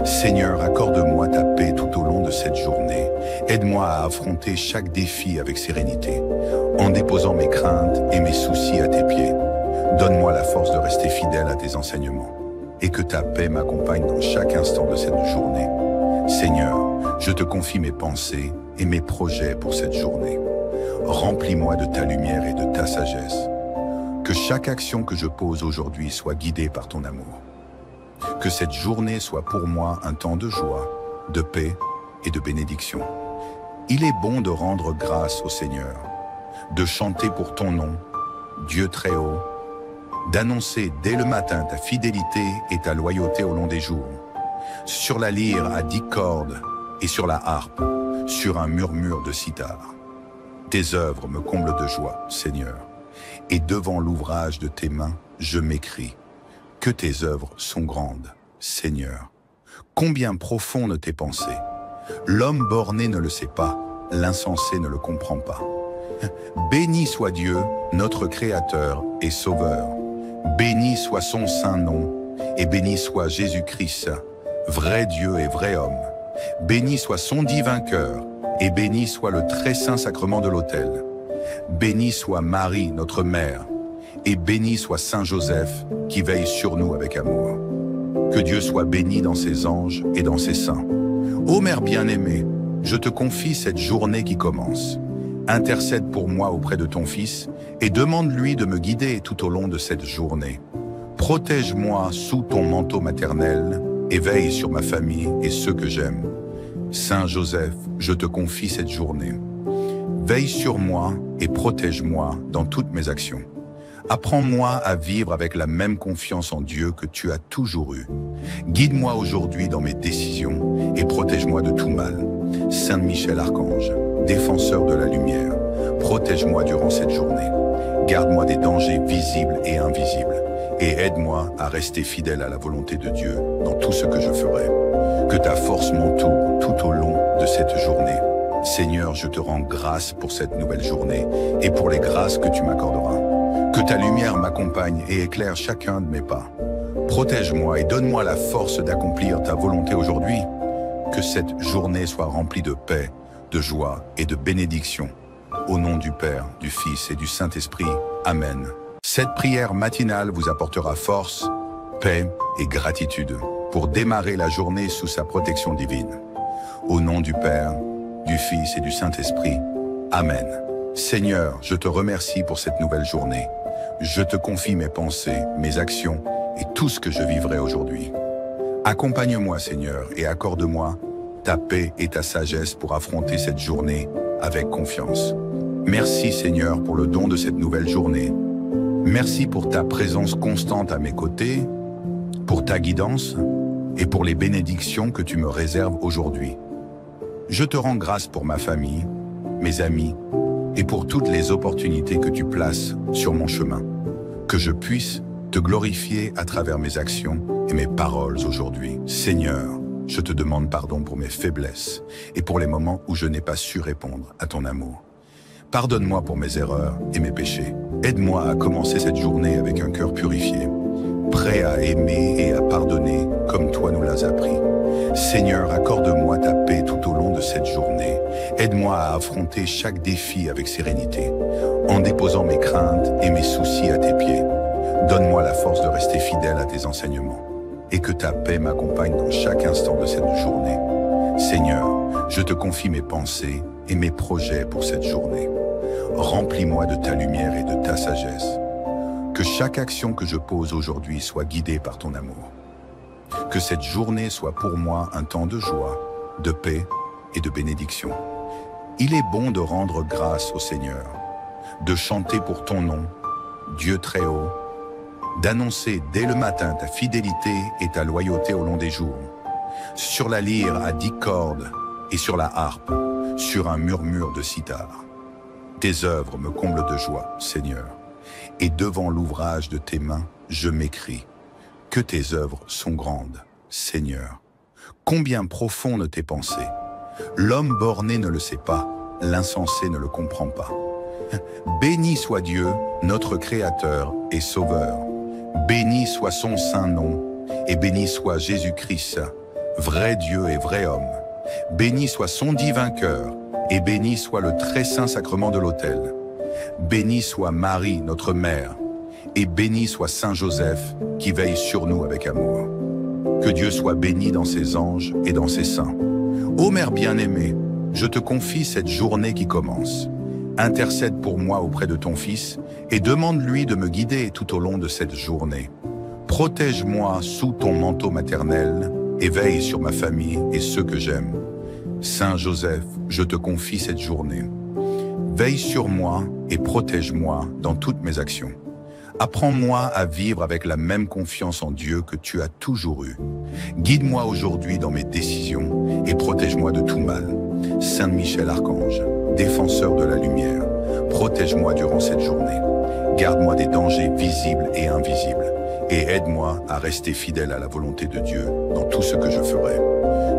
Seigneur, accorde-moi ta paix tout au long de cette journée. Aide-moi à affronter chaque défi avec sérénité, en déposant mes craintes et mes soucis à tes pieds. Donne-moi la force de rester fidèle à tes enseignements et que ta paix m'accompagne dans chaque instant de cette journée. Seigneur, je te confie mes pensées et mes projets pour cette journée. Remplis-moi de ta lumière et de ta sagesse. Que chaque action que je pose aujourd'hui soit guidée par ton amour. Que cette journée soit pour moi un temps de joie, de paix et de bénédiction. Il est bon de rendre grâce au Seigneur, de chanter pour ton nom, Dieu très haut, d'annoncer dès le matin ta fidélité et ta loyauté au long des jours, sur la lyre à 10 cordes et sur la harpe, sur un murmure de cithare. Tes œuvres me comblent de joie, Seigneur, et devant l'ouvrage de tes mains, je m'écrie que tes œuvres sont grandes, Seigneur. Combien profondes tes pensées. L'homme borné ne le sait pas, l'insensé ne le comprend pas. Béni soit Dieu, notre Créateur et Sauveur. Béni soit son saint nom, et béni soit Jésus-Christ, vrai Dieu et vrai homme. Béni soit son divin cœur, et béni soit le très saint sacrement de l'autel. Béni soit Marie, notre mère, et béni soit Saint Joseph, qui veille sur nous avec amour. Que Dieu soit béni dans ses anges et dans ses saints. Ô Mère bien-aimée, je te confie cette journée qui commence. Intercède pour moi auprès de ton Fils et demande-lui de me guider tout au long de cette journée. Protège-moi sous ton manteau maternel et veille sur ma famille et ceux que j'aime. Saint Joseph, je te confie cette journée. Veille sur moi et protège-moi dans toutes mes actions. Apprends-moi à vivre avec la même confiance en Dieu que tu as toujours eue. Guide-moi aujourd'hui dans mes décisions et protège-moi de tout mal. Saint Michel Archange, défenseur de la lumière, protège-moi durant cette journée. Garde-moi des dangers visibles et invisibles et aide-moi à rester fidèle à la volonté de Dieu dans tout ce que je ferai. Que ta force m'entoure tout au long de cette journée. Seigneur, je te rends grâce pour cette nouvelle journée et pour les grâces que tu m'accorderas. Que ta lumière m'accompagne et éclaire chacun de mes pas. Protège-moi et donne-moi la force d'accomplir ta volonté aujourd'hui. Que cette journée soit remplie de paix, de joie et de bénédiction. Au nom du Père, du Fils et du Saint-Esprit. Amen. Cette prière matinale vous apportera force, paix et gratitude pour démarrer la journée sous sa protection divine. Au nom du Père, du Fils et du Saint-Esprit. Amen. Seigneur, je te remercie pour cette nouvelle journée. Je te confie mes pensées, mes actions et tout ce que je vivrai aujourd'hui. Accompagne-moi, Seigneur, et accorde-moi ta paix et ta sagesse pour affronter cette journée avec confiance. Merci, Seigneur, pour le don de cette nouvelle journée. Merci pour ta présence constante à mes côtés, pour ta guidance et pour les bénédictions que tu me réserves aujourd'hui. Je te rends grâce pour ma famille, mes amis, et pour toutes les opportunités que tu places sur mon chemin. Que je puisse te glorifier à travers mes actions et mes paroles aujourd'hui. Seigneur, je te demande pardon pour mes faiblesses et pour les moments où je n'ai pas su répondre à ton amour. Pardonne-moi pour mes erreurs et mes péchés. Aide-moi à commencer cette journée avec un cœur purifié, prêt à aimer et à pardonner comme toi nous l'as appris. Seigneur, accorde-moi ta paix tout au long de cette journée. Aide-moi à affronter chaque défi avec sérénité, en déposant mes craintes et mes soucis à tes pieds. Donne-moi la force de rester fidèle à tes enseignements et que ta paix m'accompagne dans chaque instant de cette journée. Seigneur, je te confie mes pensées et mes projets pour cette journée. Remplis-moi de ta lumière et de ta sagesse. Que chaque action que je pose aujourd'hui soit guidée par ton amour. Que cette journée soit pour moi un temps de joie, de paix et de bénédiction. Il est bon de rendre grâce au Seigneur, de chanter pour ton nom, Dieu très haut, d'annoncer dès le matin ta fidélité et ta loyauté au long des jours, sur la lyre à 10 cordes et sur la harpe, sur un murmure de cithare. Tes œuvres me comblent de joie, Seigneur, Et devant l'ouvrage de tes mains, je m'écris que tes œuvres sont grandes, Seigneur. Combien profondes tes pensées. L'homme borné ne le sait pas, l'insensé ne le comprend pas. Béni soit Dieu, notre Créateur et Sauveur. Béni soit son saint nom, et béni soit Jésus-Christ, vrai Dieu et vrai homme. Béni soit son divin cœur, et béni soit le très saint sacrement de l'autel. Béni soit Marie, notre mère, et béni soit Saint Joseph, qui veille sur nous avec amour. Que Dieu soit béni dans ses anges et dans ses saints. Ô Mère bien-aimée, je te confie cette journée qui commence. Intercède pour moi auprès de ton Fils et demande-lui de me guider tout au long de cette journée. Protège-moi sous ton manteau maternel et veille sur ma famille et ceux que j'aime. Saint Joseph, je te confie cette journée. Veille sur moi et protège-moi dans toutes mes actions. Apprends-moi à vivre avec la même confiance en Dieu que tu as toujours eue. Guide-moi aujourd'hui dans mes décisions et protège-moi de tout mal. Saint Michel Archange, défenseur de la lumière, protège-moi durant cette journée. Garde-moi des dangers visibles et invisibles et aide-moi à rester fidèle à la volonté de Dieu dans tout ce que je ferai.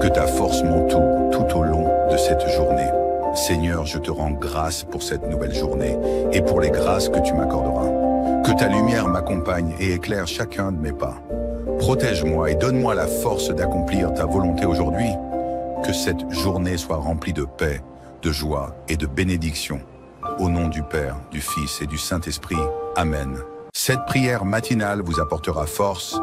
Que ta force m'entoure tout au long de cette journée. Seigneur, je te rends grâce pour cette nouvelle journée et pour les grâces que tu m'accorderas. Que ta lumière m'accompagne et éclaire chacun de mes pas. Protège-moi et donne-moi la force d'accomplir ta volonté aujourd'hui. Que cette journée soit remplie de paix, de joie et de bénédiction. Au nom du Père, du Fils et du Saint-Esprit. Amen. Cette prière matinale vous apportera force,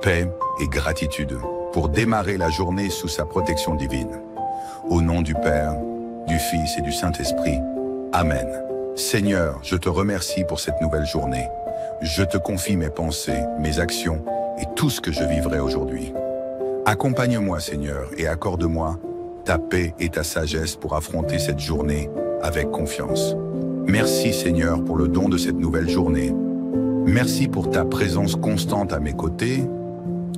paix et gratitude pour démarrer la journée sous sa protection divine. Au nom du Père, du Fils et du Saint-Esprit. Amen. Seigneur, je te remercie pour cette nouvelle journée. Je te confie mes pensées, mes actions et tout ce que je vivrai aujourd'hui. Accompagne-moi, Seigneur, et accorde-moi ta paix et ta sagesse pour affronter cette journée avec confiance. Merci, Seigneur, pour le don de cette nouvelle journée. Merci pour ta présence constante à mes côtés,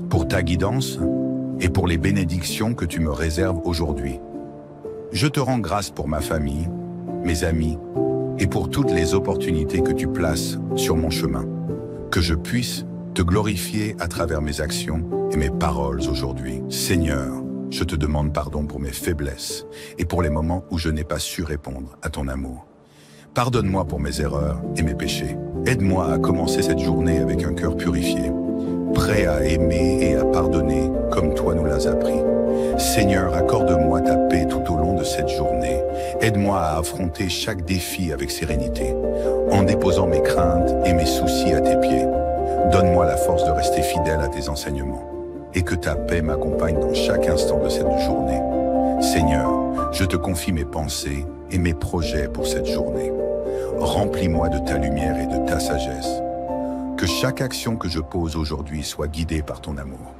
pour ta guidance et pour les bénédictions que tu me réserves aujourd'hui. Je te rends grâce pour ma famille, mes amis, et pour toutes les opportunités que tu places sur mon chemin. Que je puisse te glorifier à travers mes actions et mes paroles aujourd'hui. Seigneur, je te demande pardon pour mes faiblesses et pour les moments où je n'ai pas su répondre à ton amour. Pardonne-moi pour mes erreurs et mes péchés. Aide-moi à commencer cette journée avec un cœur purifié, prêt à aimer et à pardonner comme toi nous l'as appris. Seigneur, accorde-moi ta paix tout au long de cette journée. Aide-moi à affronter chaque défi avec sérénité, en déposant mes craintes et mes soucis à tes pieds. Donne-moi la force de rester fidèle à tes enseignements et que ta paix m'accompagne dans chaque instant de cette journée. Seigneur, je te confie mes pensées et mes projets pour cette journée. Remplis-moi de ta lumière et de ta sagesse. Que chaque action que je pose aujourd'hui soit guidée par ton amour.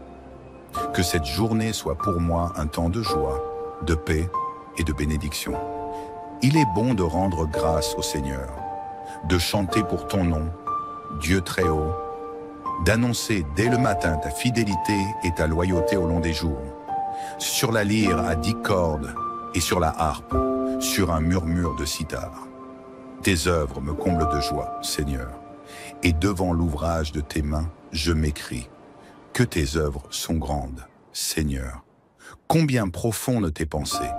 Que cette journée soit pour moi un temps de joie, de paix et de bénédiction. Il est bon de rendre grâce au Seigneur, de chanter pour ton nom, Dieu très haut, d'annoncer dès le matin ta fidélité et ta loyauté au long des jours, sur la lyre à 10 cordes et sur la harpe, sur un murmure de cithare. Tes œuvres me comblent de joie, Seigneur, et devant l'ouvrage de tes mains, je m'écris que tes œuvres sont grandes, Seigneur. Combien profondes tes pensées.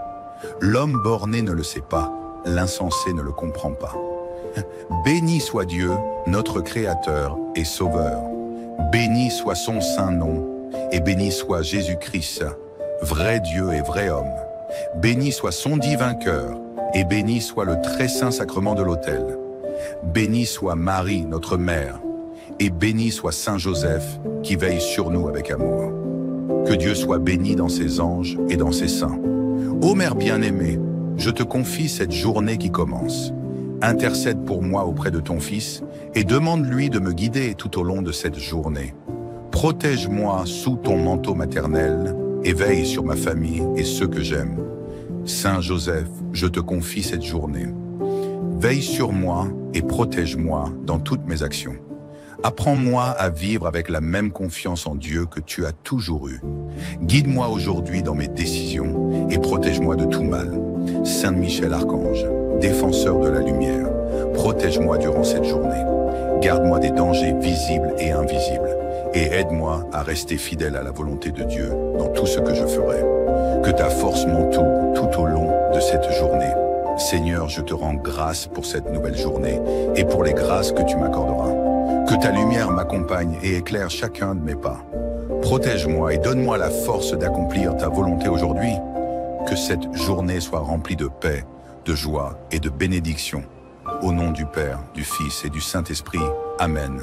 L'homme borné ne le sait pas, l'insensé ne le comprend pas. Béni soit Dieu, notre Créateur et Sauveur. Béni soit son saint nom, et béni soit Jésus-Christ, vrai Dieu et vrai homme. Béni soit son divin cœur, et béni soit le très saint sacrement de l'autel. Béni soit Marie, notre mère, et béni soit Saint Joseph, qui veille sur nous avec amour. Que Dieu soit béni dans ses anges et dans ses saints. Ô Mère bien-aimée, je te confie cette journée qui commence. Intercède pour moi auprès de ton Fils et demande-lui de me guider tout au long de cette journée. Protège-moi sous ton manteau maternel et veille sur ma famille et ceux que j'aime. Saint Joseph, je te confie cette journée. Veille sur moi et protège-moi dans toutes mes actions. Apprends-moi à vivre avec la même confiance en Dieu que tu as toujours eue. Guide-moi aujourd'hui dans mes décisions et protège-moi de tout mal. Saint Michel Archange, défenseur de la lumière, Protège-moi durant cette journée. Garde-moi des dangers visibles et invisibles. Et aide-moi à rester fidèle à la volonté de Dieu dans tout ce que je ferai. Que ta force m'entoure tout au long de cette journée. Seigneur, je te rends grâce pour cette nouvelle journée et pour les grâces que tu m'accorderas. Que ta lumière m'accompagne et éclaire chacun de mes pas. Protège-moi et donne-moi la force d'accomplir ta volonté aujourd'hui. Que cette journée soit remplie de paix, de joie et de bénédiction. Au nom du Père, du Fils et du Saint-Esprit. Amen.